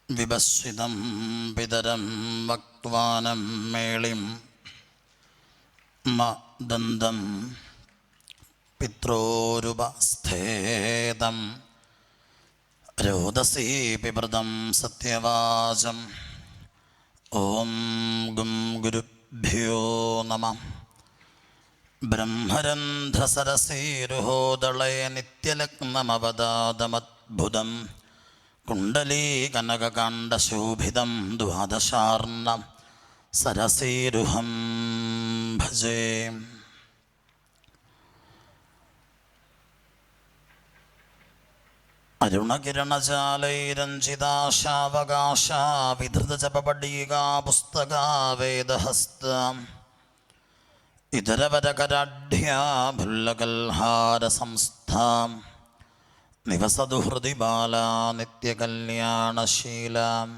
വിഭസ്വിതം പിതരം വക്വാനം മേളിം മദന്തം പിത്രോരുപസ്ഥേതം രോദസീ പിബൃതം സത്യവാചം. ഓം ഗും ഗുരുഭ്യോ നമഃ. ബ്രഹ്മരന്ധ്രസരസീരുഹോദളേ നിത്യലഗ്നമവദാതമദ്ഭുതം കുണ്ഡലീകനകകാണ്ഡശോഭിതം ദ്വാദശാർണം സരസീരുഹം ഭജേ. അരുണകിരണജാലൈരഞ്ജിതാശാവകാശാ വിധൃതജപപടീകാ പുസ്തകാ വേദഹസ്താം ഇതരവരകരാഢ്യാ ഭുല്ലകൽഹാരസംസ്ഥാം നിവസതു ഹൃദി ബാലാ നിത്യകല്യാണശീലാം.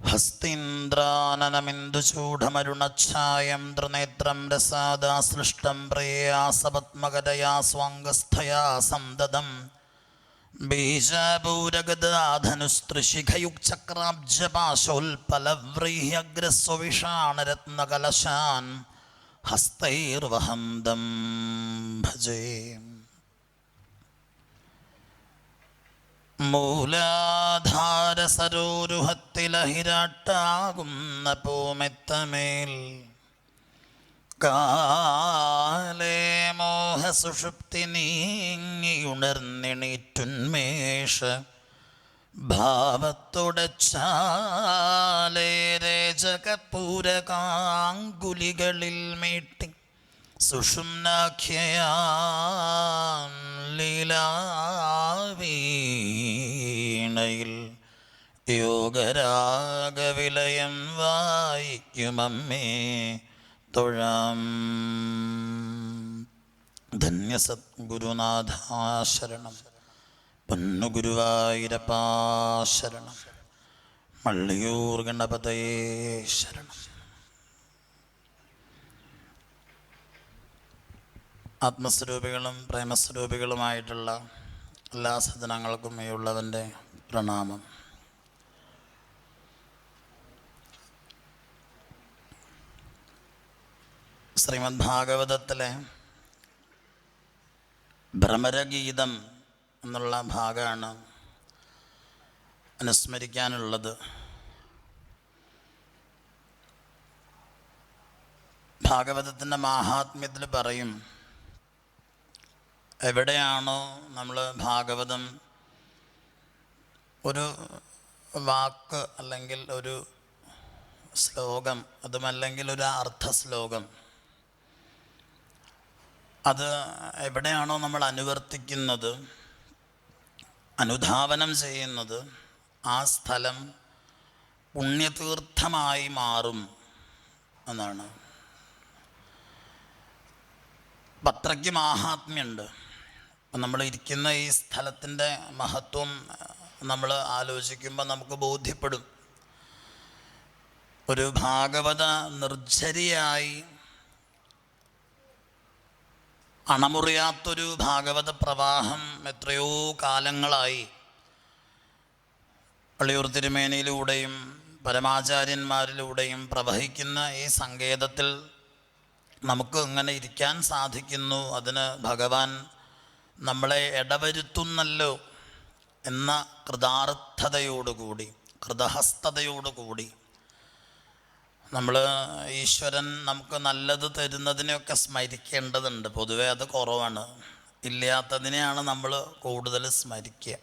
ഹസ്തീന്ദ്രാനനമിന്ദുചൂഢമരുണച്ഛായം ത്രിനേത്രം രസാദാസൃഷ്ടം പ്രേയാസപത്മകരയാ സ്വാംഗസ്ഥയാ സന്തതം ബീജാപൂരഗദാധനുസ്ത്രിശിഖയുക്ചക്രാബ്ജപാശോൽപലവ്രീഹ്യഗ്രസ്വവിഷാണരത്നകലശാൻ ഹസ്തൈർവഹന്തം ഭജേ. മൂലാധാരസരോരുഹത്തിലഹിരാട്ടാകുന്ന പൂമെത്തമേൽ കാലേ മോഹസുഷുപ്തി നീങ്ങിയുണർന്നെണീറ്റുന്മേഷ ഭാവത്തോടച്ചാലേ രേചകപൂരകാങ്കുലികളിൽ മീട്ടി സുഷുമ്നാഖ്യയാം ലീലാവീണയിൽ യോഗരാഗവിലയം വായിക്കുമമ്മേ തൊഴാം. ധന്യസദ്ഗുരുനാഥാശരണം പൊന്നുഗുരുവായൂരപ്പാശരണം മള്ളിയൂർ ഗണപതയേ ശരണം. ആത്മസ്വരൂപികളും പ്രേമസ്വരൂപികളുമായിട്ടുള്ള എല്ലാ സജ്ജനങ്ങൾക്കും ഈ ഉള്ളവൻ്റെ പ്രണാമം. ശ്രീമദ് ഭാഗവതത്തിലെ ഭ്രമരഗീതം എന്നുള്ള ഭാഗമാണ് അനുസ്മരിക്കാനുള്ളത്. ഭാഗവതത്തിൻ്റെ മാഹാത്മ്യത്തിൽ പറയും, എവിടെയാണോ നമ്മൾ ഭാഗവതം ഒരു വാക്ക് അല്ലെങ്കിൽ ഒരു ശ്ലോകം, അതുമല്ലെങ്കിൽ ഒരു അർത്ഥശ്ലോകം, അത് എവിടെയാണോ നമ്മൾ അനുവർത്തിക്കുന്നത്, അനുധാവനം ചെയ്യുന്നത്, ആ സ്ഥലം പുണ്യതീർത്ഥമായി മാറും എന്നാണ്. അത്രയ്ക്ക് മാഹാത്മ്യമുണ്ട്. നമ്മൾ ഇരിക്കുന്ന ഈ സ്ഥലത്തിൻ്റെ മഹത്വം നമ്മൾ ആലോചിക്കുമ്പോൾ നമുക്ക് ബോധ്യപ്പെടും. ഒരു ഭാഗവത നിർജ്ജരിയായി അണമുറിയാത്തൊരു ഭാഗവത പ്രവാഹം എത്രയോ കാലങ്ങളായി പള്ളിയൂർ തിരുമേനിയിലൂടെയും പരമാചാര്യന്മാരിലൂടെയും പ്രവഹിക്കുന്ന ഈ സങ്കേതത്തിൽ നമുക്ക് ഇങ്ങനെ ഇരിക്കാൻ സാധിക്കുന്നു. അതിന് ഭഗവാൻ നമ്മളെ ഇടവരുത്തുന്നല്ലോ എന്ന കൃതാർത്ഥതയോടുകൂടി, കൃതഹസ്തതയോടുകൂടി നമ്മൾ ഈശ്വരൻ നമുക്ക് നല്ലത് തരുന്നതിനെയൊക്കെ സ്മരിക്കേണ്ടതുണ്ട്. പൊതുവെ അത് കുറവാണ്. ഇല്ലാത്തതിനെയാണ് നമ്മൾ കൂടുതൽ സ്മരിക്കുക.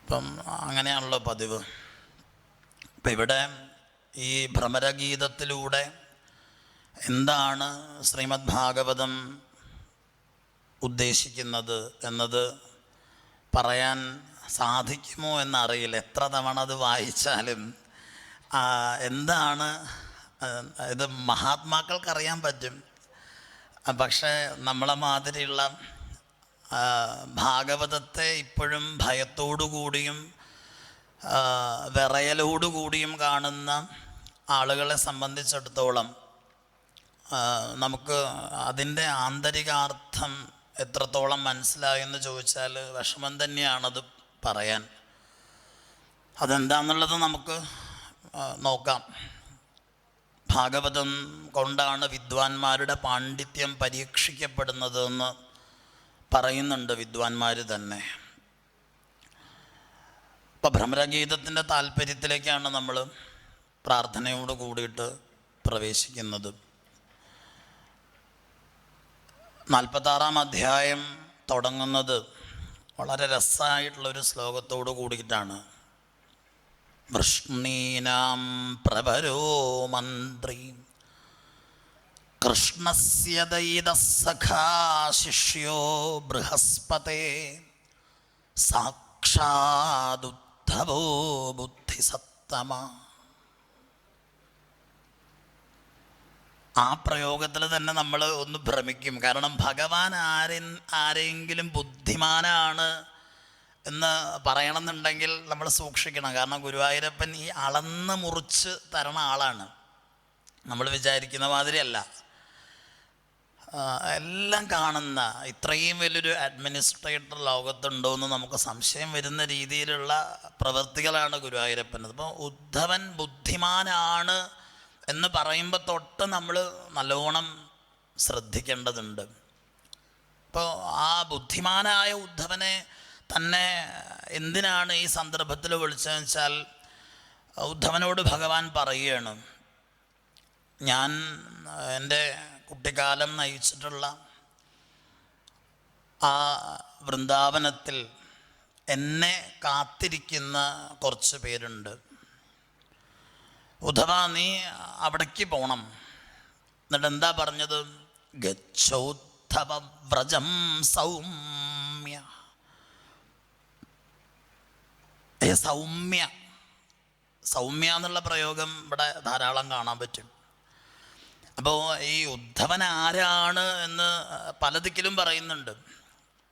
ഇപ്പം അങ്ങനെയാണല്ലോ പതിവ്. ഇപ്പം ഇവിടെ ഈ ഭ്രമരഗീതത്തിലൂടെ എന്താണ് ശ്രീമദ് ഭാഗവതം ഉദ്ദേശിക്കുന്നത് എന്നത് പറയാൻ സാധിക്കുമോ എന്നറിയില്ല. എത്ര തവണ അത് വായിച്ചാലും എന്താണ് ഇത് മഹാത്മാക്കൾക്കറിയാൻ പറ്റും. പക്ഷേ നമ്മളെ മാതിരിയുള്ള ഭാഗവതത്തെ ഇപ്പോഴും ഭയത്തോടുകൂടിയും വിറയലോടുകൂടിയും കാണുന്ന ആളുകളെ സംബന്ധിച്ചിടത്തോളം നമുക്ക് അതിൻ്റെ ആന്തരികാർത്ഥം എത്രത്തോളം മനസ്സിലായെന്ന് ചോദിച്ചാൽ വിഷമം തന്നെയാണത് പറയാൻ. അതെന്താണെന്നുള്ളത് നമുക്ക് നോക്കാം. ഭാഗവതം കൊണ്ടാണ് വിദ്വാൻമാരുടെ പാണ്ഡിത്യം പരീക്ഷിക്കപ്പെടുന്നതെന്ന് പറയുന്നുണ്ട് വിദ്വാൻമാർ തന്നെ. ഇപ്പോൾ ഭ്രമരഗീതത്തിൻ്റെ താല്പര്യത്തിലേക്കാണ് നമ്മൾ പ്രാർത്ഥനയോട് കൂടിയിട്ട് പ്രവേശിക്കുന്നത്. 46-ാം അധ്യായം തുടങ്ങുന്നത് വളരെ രസമായിട്ടുള്ളൊരു ശ്ലോകത്തോട് കൂടിയിട്ടാണ്. വൃഷ്ണീനാം പ്രവരോ മന്ത്രി കൃഷ്ണസ്യ ദൈതസഖാ ശിഷ്യോ ബൃഹസ്പതേ സാക്ഷാദുദ്ധവോ ബുദ്ധിസത്തമ. ആ പ്രയോഗത്തിൽ തന്നെ നമ്മൾ ഒന്ന് ഭ്രമിക്കും. കാരണം ഭഗവാൻ ആരെങ്കിലും ബുദ്ധിമാനാണ് എന്ന് പറയണമെന്നുണ്ടെങ്കിൽ നമ്മൾ സൂക്ഷിക്കണം. കാരണം ഗുരുവായൂരപ്പൻ ഈ അളന്ന് മുറിച്ച് തരണ ആളാണ്. നമ്മൾ വിചാരിക്കുന്ന മാതിരിയല്ല. എല്ലാം കാണുന്ന ഇത്രയും വലിയൊരു അഡ്മിനിസ്ട്രേറ്റർ ലോകത്തുണ്ടോ എന്ന് നമുക്ക് സംശയം വരുന്ന രീതിയിലുള്ള പ്രവൃത്തികളാണ് ഗുരുവായൂരപ്പൻ. അപ്പോൾ ഉദ്ധവൻ ബുദ്ധിമാനാണ് എന്ന് പറയുമ്പോൾ തൊട്ട് നമ്മൾ നല്ലോണം ശ്രദ്ധിക്കേണ്ടതുണ്ട്. അപ്പോൾ ആ ബുദ്ധിമാനായ ഉദ്ധവനെ തന്നെ എന്തിനാണ് ഈ സന്ദർഭത്തിൽ വിളിച്ചതെന്ന് വെച്ചാൽ, ഉദ്ധവനോട് ഭഗവാൻ പറയുകയാണ്, ഞാൻ എൻ്റെ കുട്ടിക്കാലം നയിച്ചിട്ടുള്ള ആ വൃന്ദാവനത്തിൽ എന്നെ കാത്തിരിക്കുന്ന കുറച്ച് പേരുണ്ട്. ഉദ്ധവ, നീ അവിടേക്ക് പോകണം. എന്നിട്ട് എന്താ പറഞ്ഞത്? ഗച്ഛോദ്ധവ വ്രജം സൗമ്യ. സൗമ്യ എന്നുള്ള പ്രയോഗം ഇവിടെ ധാരാളം കാണാൻ പറ്റും. അപ്പോൾ ഈ ഉദ്ധവൻ ആരാണ് എന്ന് പലതിക്കിലും പറയുന്നുണ്ട്.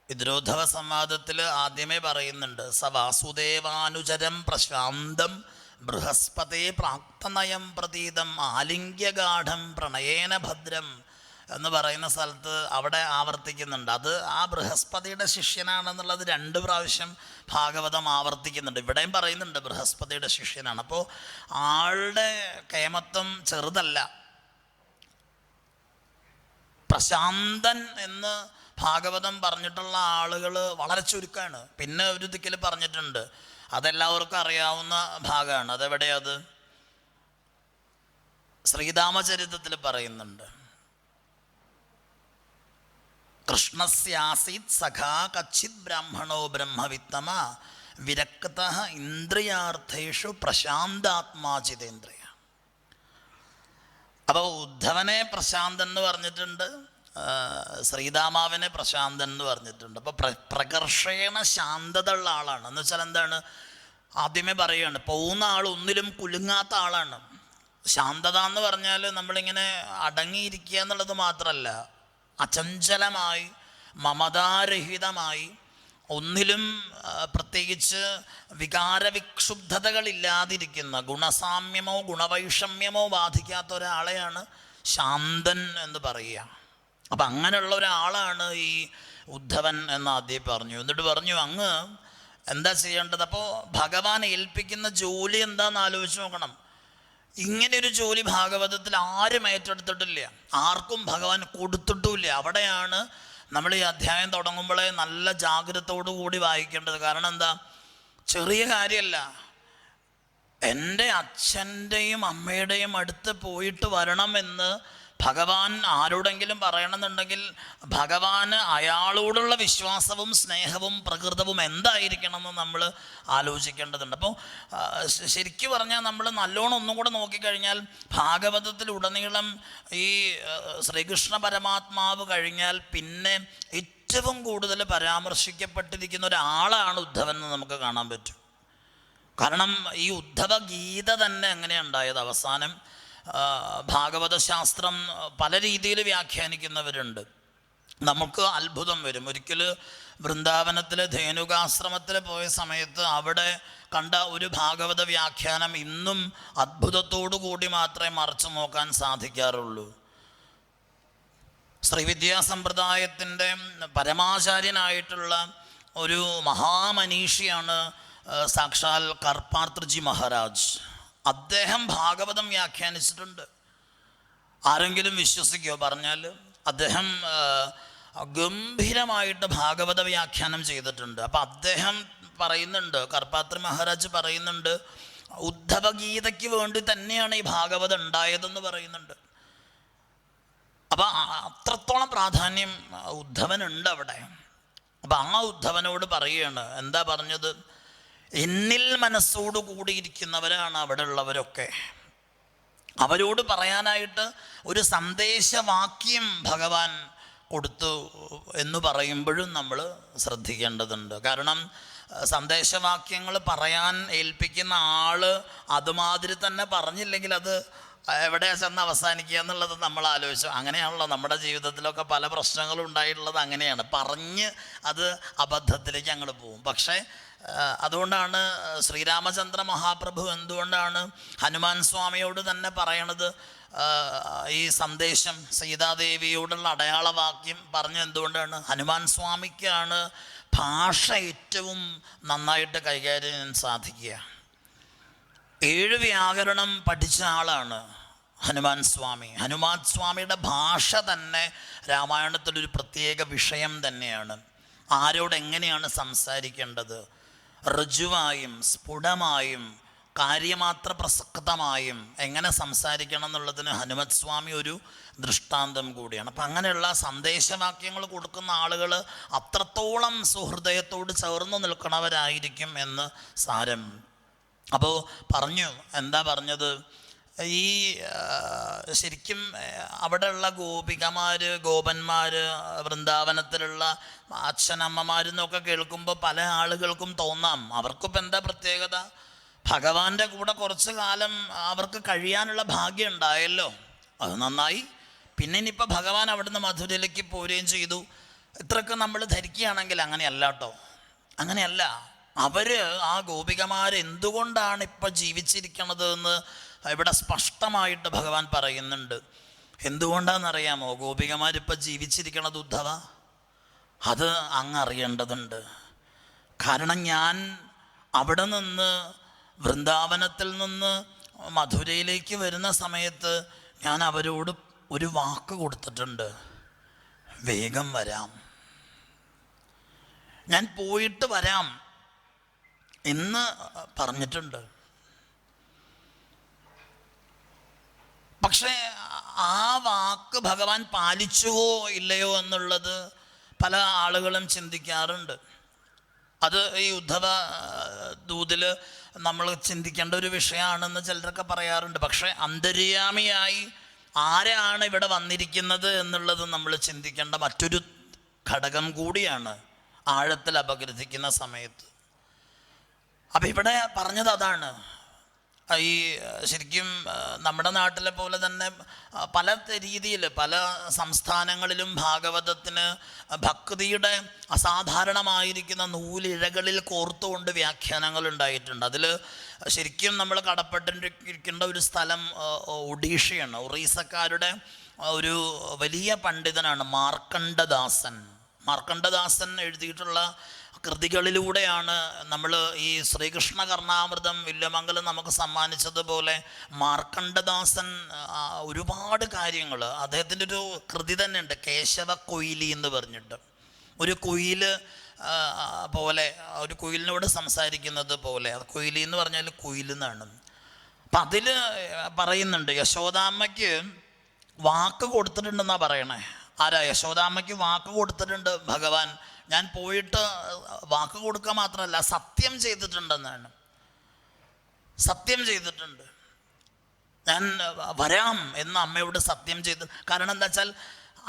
വിദ്രോദ്ധവ സംവാദത്തിൽ ആദ്യമേ പറയുന്നുണ്ട്, സ വാസുദേവാനുചരം പ്രശാന്തം ബൃഹസ്പതേ പ്രാക്തനയം പ്രതീതം ആലിംഗ്യഗാഠം പ്രണയേന ഭദ്രം എന്ന് പറയുന്ന സ്ഥലത്ത് അവിടെ ആവർത്തിക്കുന്നുണ്ട്. അത് ആ ബൃഹസ്പതിയുടെ ശിഷ്യനാണെന്നുള്ളത് 2 പ്രാവശ്യം ഭാഗവതം ആവർത്തിക്കുന്നുണ്ട്. ഇവിടെയും പറയുന്നുണ്ട് ബൃഹസ്പതിയുടെ ശിഷ്യനാണ്. അപ്പോൾ ആളുടെ കേമത്വം ചെറുതല്ല. പ്രശാന്തൻ എന്ന് ഭാഗവതം പറഞ്ഞിട്ടുള്ള ആളുകൾ വളരെ ചുരുക്കമാണ്. പിന്നെ ഒരു ദിക്കിൽ പറഞ്ഞിട്ടുണ്ട്, അതെല്ലാവർക്കും അറിയാവുന്ന ഭാഗമാണ്. അതെവിടെയത്? ശ്രീരാമചരിതത്തിൽ പറയുന്നുണ്ട്, കൃഷ്ണസ്യാസീത് സഖാ കച്ചിത് ബ്രാഹ്മണോ ബ്രഹ്മവിത്തമ വിരക്ത ഇന്ദ്രിയാർത്ഥേഷു പ്രശാന്താത്മാ ചിതേന്ദ്രിയ. അപ്പോൾ ഉദ്ധവനെ പ്രശാന്തൻ എന്ന് പറഞ്ഞിട്ടുണ്ട്, ശ്രീരാമാവിനെ പ്രശാന്തൻ എന്ന് പറഞ്ഞിട്ടുണ്ട്. അപ്പോൾ പ്രകർഷേണ ശാന്തത ഉള്ള ആളാണ്. എന്ന് വെച്ചാൽ എന്താണ്? ആദ്യമേ പറയുകയാണ്, പോകുന്ന ആൾ ഒന്നിലും കുലുങ്ങാത്ത ആളാണ്. ശാന്തത എന്ന് പറഞ്ഞാൽ നമ്മളിങ്ങനെ അടങ്ങിയിരിക്കുക എന്നുള്ളത് മാത്രമല്ല, അചഞ്ചലമായി മമതാരഹിതമായി ഒന്നിലും പ്രത്യേകിച്ച് വികാരവിക്ഷുബ്ധതകളില്ലാതിരിക്കുന്ന, ഗുണസാമ്യമോ ഗുണവൈഷമ്യമോ ബാധിക്കാത്ത ഒരാളെയാണ് ശാന്തൻ എന്ന് പറയുക. അപ്പം അങ്ങനെയുള്ള ഒരാളാണ് ഈ ഉദ്ധവൻ എന്ന് ആദ്യം പറഞ്ഞു. എന്നിട്ട് പറഞ്ഞു, അങ്ങ് എന്താ ചെയ്യേണ്ടത്? അപ്പോൾ ഭഗവാൻ ഏൽപ്പിക്കുന്ന ജോലി എന്താണെന്ന് ആലോചിച്ച് നോക്കണം. ഇങ്ങനെയൊരു ജോലി ഭാഗവതത്തിൽ ആരും ഏറ്റെടുത്തിട്ടില്ല, ആർക്കും ഭഗവാൻ കൊടുത്തിട്ടുമില്ല. അവിടെയാണ് നമ്മൾ ഈ അധ്യായം തുടങ്ങുമ്പോഴേ നല്ല ജാഗ്രതയോടു കൂടി വായിക്കേണ്ടത്. കാരണം എന്താ? ചെറിയ കാര്യമല്ല. എൻ്റെ അച്ഛൻ്റെയും അമ്മയുടെയും അടുത്ത് പോയിട്ട് വരണമെന്ന് ഭഗവാൻ ആരോടെങ്കിലും പറയണമെന്നുണ്ടെങ്കിൽ ഭഗവാന് അയാളോടുള്ള വിശ്വാസവും സ്നേഹവും പ്രകൃതവും എന്തായിരിക്കണമെന്ന് നമ്മൾ ആലോചിക്കേണ്ടതുണ്ട്. അപ്പോൾ ശരിക്കും പറഞ്ഞാൽ നമ്മൾ നല്ലോണം ഒന്നും കൂടെ നോക്കിക്കഴിഞ്ഞാൽ ഭാഗവതത്തിലുടനീളം ഈ ശ്രീകൃഷ്ണ പരമാത്മാവ് കഴിഞ്ഞാൽ പിന്നെ ഏറ്റവും കൂടുതൽ പരാമർശിക്കപ്പെട്ടിരിക്കുന്ന ഒരാളാണ് ഉദ്ധവൻ എന്ന് നമുക്ക് കാണാൻ പറ്റും. കാരണം ഈ ഉദ്ധവ ഗീത തന്നെ എങ്ങനെയാണ് ഉണ്ടായത്? അവസാനം ഭാഗവത ശാസ്ത്രം പല രീതിയിൽ വ്യാഖ്യാനിക്കുന്നവരുണ്ട്. നമുക്ക് അത്ഭുതം വരും. ഒരിക്കൽ വൃന്ദാവനത്തിൽ ധേനുകാശ്രമത്തിൽ പോയ സമയത്ത് അവിടെ കണ്ട ഒരു ഭാഗവത വ്യാഖ്യാനം ഇന്നും അത്ഭുതത്തോടു കൂടി മാത്രമേ മറിച്ചു നോക്കാൻ സാധിക്കാറുള്ളൂ. ശ്രീവിദ്യാസമ്പ്രദായത്തിൻ്റെ പരമാചാര്യനായിട്ടുള്ള ഒരു മഹാമനീഷിയാണ് സാക്ഷാൽ കർപ്പാർത്രജി മഹാരാജ്. അദ്ദേഹം ഭാഗവതം വ്യാഖ്യാനിച്ചിട്ടുണ്ട്. ആരെങ്കിലും വിശ്വസിക്കുമോ പറഞ്ഞാൽ? അദ്ദേഹം ഗംഭീരമായിട്ട് ഭാഗവത വ്യാഖ്യാനം ചെയ്തിട്ടുണ്ട്. അപ്പം അദ്ദേഹം പറയുന്നുണ്ട്, കർപ്പാത്രി മഹാരാജ് പറയുന്നുണ്ട്, ഉദ്ധവഗീതയ്ക്ക് വേണ്ടി തന്നെയാണ് ഈ ഭാഗവതം ഉണ്ടായതെന്ന് പറയുന്നുണ്ട്. അപ്പം അത്രത്തോളം പ്രാധാന്യം ഉദ്ധവനുണ്ട് അവിടെ. അപ്പം ആ ഉദ്ധവനോട് പറയുകയാണ്, എന്താ പറഞ്ഞത്? എന്നിൽ മനസ്സോട് കൂടിയിരിക്കുന്നവരാണ് അവിടെ ഉള്ളവരൊക്കെ. അവരോട് പറയാനായിട്ട് ഒരു സന്ദേശവാക്യം ഭഗവാൻ കൊടുത്തു എന്ന് പറയുമ്പോഴും നമ്മൾ ശ്രദ്ധിക്കേണ്ടതുണ്ട്. കാരണം സന്ദേശവാക്യങ്ങൾ പറയാൻ ഏൽപ്പിക്കുന്ന ആൾ അതുമാതിരി തന്നെ പറഞ്ഞില്ലെങ്കിൽ അത് എവിടെയാ ചെന്ന് അവസാനിക്കുക എന്നുള്ളത് നമ്മൾ ആലോചിച്ചു. അങ്ങനെയാണല്ലോ നമ്മുടെ ജീവിതത്തിലൊക്കെ പല പ്രശ്നങ്ങളും ഉണ്ടായിട്ടുള്ളത്. അങ്ങനെയാണ്, പറഞ്ഞ് അത് അബദ്ധത്തിലേക്ക് അങ്ങോട്ട് പോകും. പക്ഷേ അതുകൊണ്ടാണ് ശ്രീരാമചന്ദ്ര മഹാപ്രഭു എന്തുകൊണ്ടാണ് ഹനുമാൻ സ്വാമിയോട് തന്നെ പറയണത്, ഈ സന്ദേശം സീതാദേവിയോടുള്ള അടയാളവാക്യം പറഞ്ഞ എന്തുകൊണ്ടാണ്? ഹനുമാൻ സ്വാമിക്കാണ് ഭാഷ ഏറ്റവും നന്നായിട്ട് കൈകാര്യം ചെയ്യാൻ സാധിക്കുക. 7 വ്യാകരണം പഠിച്ച ആളാണ് ഹനുമാൻ സ്വാമി. ഹനുമാൻ സ്വാമിയുടെ ഭാഷ തന്നെ രാമായണത്തിലൊരു പ്രത്യേക വിഷയം തന്നെയാണ്. ആരോട് എങ്ങനെയാണ് സംസാരിക്കേണ്ടത്, ഋജുവായും സ്ഫുടമായും കാര്യമാത്ര പ്രസക്തമായും എങ്ങനെ സംസാരിക്കണം എന്നുള്ളതിന് ഹനുമത് സ്വാമി ഒരു ദൃഷ്ടാന്തം കൂടിയാണ്. അപ്പം അങ്ങനെയുള്ള സന്ദേശവാക്യങ്ങൾ കൊടുക്കുന്ന ആളുകൾ അത്രത്തോളം സുഹൃദയത്തോട് ചേർന്ന് നിൽക്കുന്നവരായിരിക്കും എന്ന് സാരം. അപ്പോൾ പറഞ്ഞു, എന്താ പറഞ്ഞത്? ഈ ശരിക്കും അവിടെയുള്ള ഗോപികമാർ, ഗോപന്മാർ, വൃന്ദാവനത്തിലുള്ള അച്ഛനമ്മമാരെന്നൊക്കെ കേൾക്കുമ്പോൾ പല ആളുകൾക്കും തോന്നാം അവർക്കിപ്പോൾ എന്താ പ്രത്യേകത, ഭഗവാന്റെ കൂടെ കുറച്ച് കാലം അവർക്ക് കഴിയാനുള്ള ഭാഗ്യം ഉണ്ടായല്ലോ, അത് നന്നായി, പിന്നെ ഇനിയിപ്പോൾ ഭഗവാൻ അവിടുന്ന് മധുരയിലേക്ക് പോരുകയും ചെയ്തു. ഇത്രയൊക്കെ നമ്മൾ ധരിക്കുകയാണെങ്കിൽ അങ്ങനെയല്ല കേട്ടോ, അങ്ങനെയല്ല. അവർ ആ ഗോപികമാർ എന്തുകൊണ്ടാണ് ഇപ്പം ജീവിച്ചിരിക്കണത് എന്ന് ഇവിടെ സ്പഷ്ടമായിട്ട് ഭഗവാൻ പറയുന്നുണ്ട്. എന്തുകൊണ്ടാണെന്നറിയാമോ ഗോപികമാരിപ്പോൾ ജീവിച്ചിരിക്കണത് ഉദ്ധവ? അത് അങ്ങ് അറിയേണ്ടതുണ്ട്. കാരണം ഞാൻ അവിടെ നിന്ന് വൃന്ദാവനത്തിൽ നിന്ന് മധുരയിലേക്ക് വരുന്ന സമയത്ത് ഞാൻ അവരോട് ഒരു വാക്ക് കൊടുത്തിട്ടുണ്ട്, വേഗം വരാം, ഞാൻ പോയിട്ട് വരാം എന്ന് പറഞ്ഞിട്ടുണ്ട്. പക്ഷേ ആ വാക്ക് ഭഗവാൻ പാലിച്ചുവോ ഇല്ലയോ എന്നുള്ളത് പല ആളുകളും ചിന്തിക്കാറുണ്ട്. അത് ഈ ഉദ്ധവ ദൂതിൽ നമ്മൾ ചിന്തിക്കേണ്ട ഒരു വിഷയമാണെന്ന് ചിലരൊക്കെ പറയാറുണ്ട്. പക്ഷേ അന്തര്യാമിയായി ആരാണ് ഇവിടെ വന്നിരിക്കുന്നത് എന്നുള്ളത് നമ്മൾ ചിന്തിക്കേണ്ട മറ്റൊരു ഘടകം കൂടിയാണ് ആഴത്തിൽ അപഗ്രഥിക്കുന്ന സമയത്ത്. അപ്പം ഇവിടെ പറഞ്ഞത് അതാണ്. ഈ ശരിക്കും നമ്മുടെ നാട്ടിലെ പോലെ തന്നെ പല രീതിയിൽ പല സംസ്ഥാനങ്ങളിലും ഭാഗവതത്തിന് ഭക്തിയുടെ അസാധാരണമായിരിക്കുന്ന നൂലിഴകളിൽ കോർത്തുകൊണ്ട് വ്യാഖ്യാനങ്ങൾ ഉണ്ടായിട്ടുണ്ട്. അതിൽ ശരിക്കും നമ്മൾ കടപ്പെട്ടിരിക്കേണ്ട ഒരു സ്ഥലം ഒഡീഷയാണ്. ഒറീസക്കാരുടെ ഒരു വലിയ പണ്ഡിതനാണ് മാർക്കണ്ഡദാസൻ. മാർക്കണ്ഡദാസൻ എഴുതിയിട്ടുള്ള കൃതികളിലൂടെയാണ് നമ്മൾ ഈ ശ്രീകൃഷ്ണ കർണാമൃതം വില്യമംഗലം നമുക്ക് സമ്മാനിച്ചതുപോലെ മാർക്കണ്ഡദാസൻ ഒരുപാട് കാര്യങ്ങൾ, അദ്ദേഹത്തിൻ്റെ ഒരു കൃതി തന്നെ ഉണ്ട്, കേശവ കൊയിലി എന്ന് പറഞ്ഞിട്ട്. ഒരു കുയിൽ പോലെ, ഒരു കുയിലിനോട് സംസാരിക്കുന്നത് പോലെ, അത് കൊയിലി എന്ന് പറഞ്ഞാൽ കുയിലെന്നാണ്. അപ്പം അതിൽ പറയുന്നുണ്ട് യശോദാമ്മയ്ക്ക് വാക്ക് കൊടുത്തിട്ടുണ്ടെന്നാണ് പറയണേ. ആരാ? യശോദാമ്മയ്ക്ക് വാക്ക് കൊടുത്തിട്ടുണ്ട് ഭഗവാൻ. ഞാൻ പോയിട്ട് വാക്ക് കൊടുക്കുക മാത്രമല്ല സത്യം ചെയ്തിട്ടുണ്ടെന്നാണ്. സത്യം ചെയ്തിട്ടുണ്ട്, ഞാൻ വരാം എന്ന് അമ്മയോട് സത്യം ചെയ്ത്. കാരണം എന്താ വെച്ചാൽ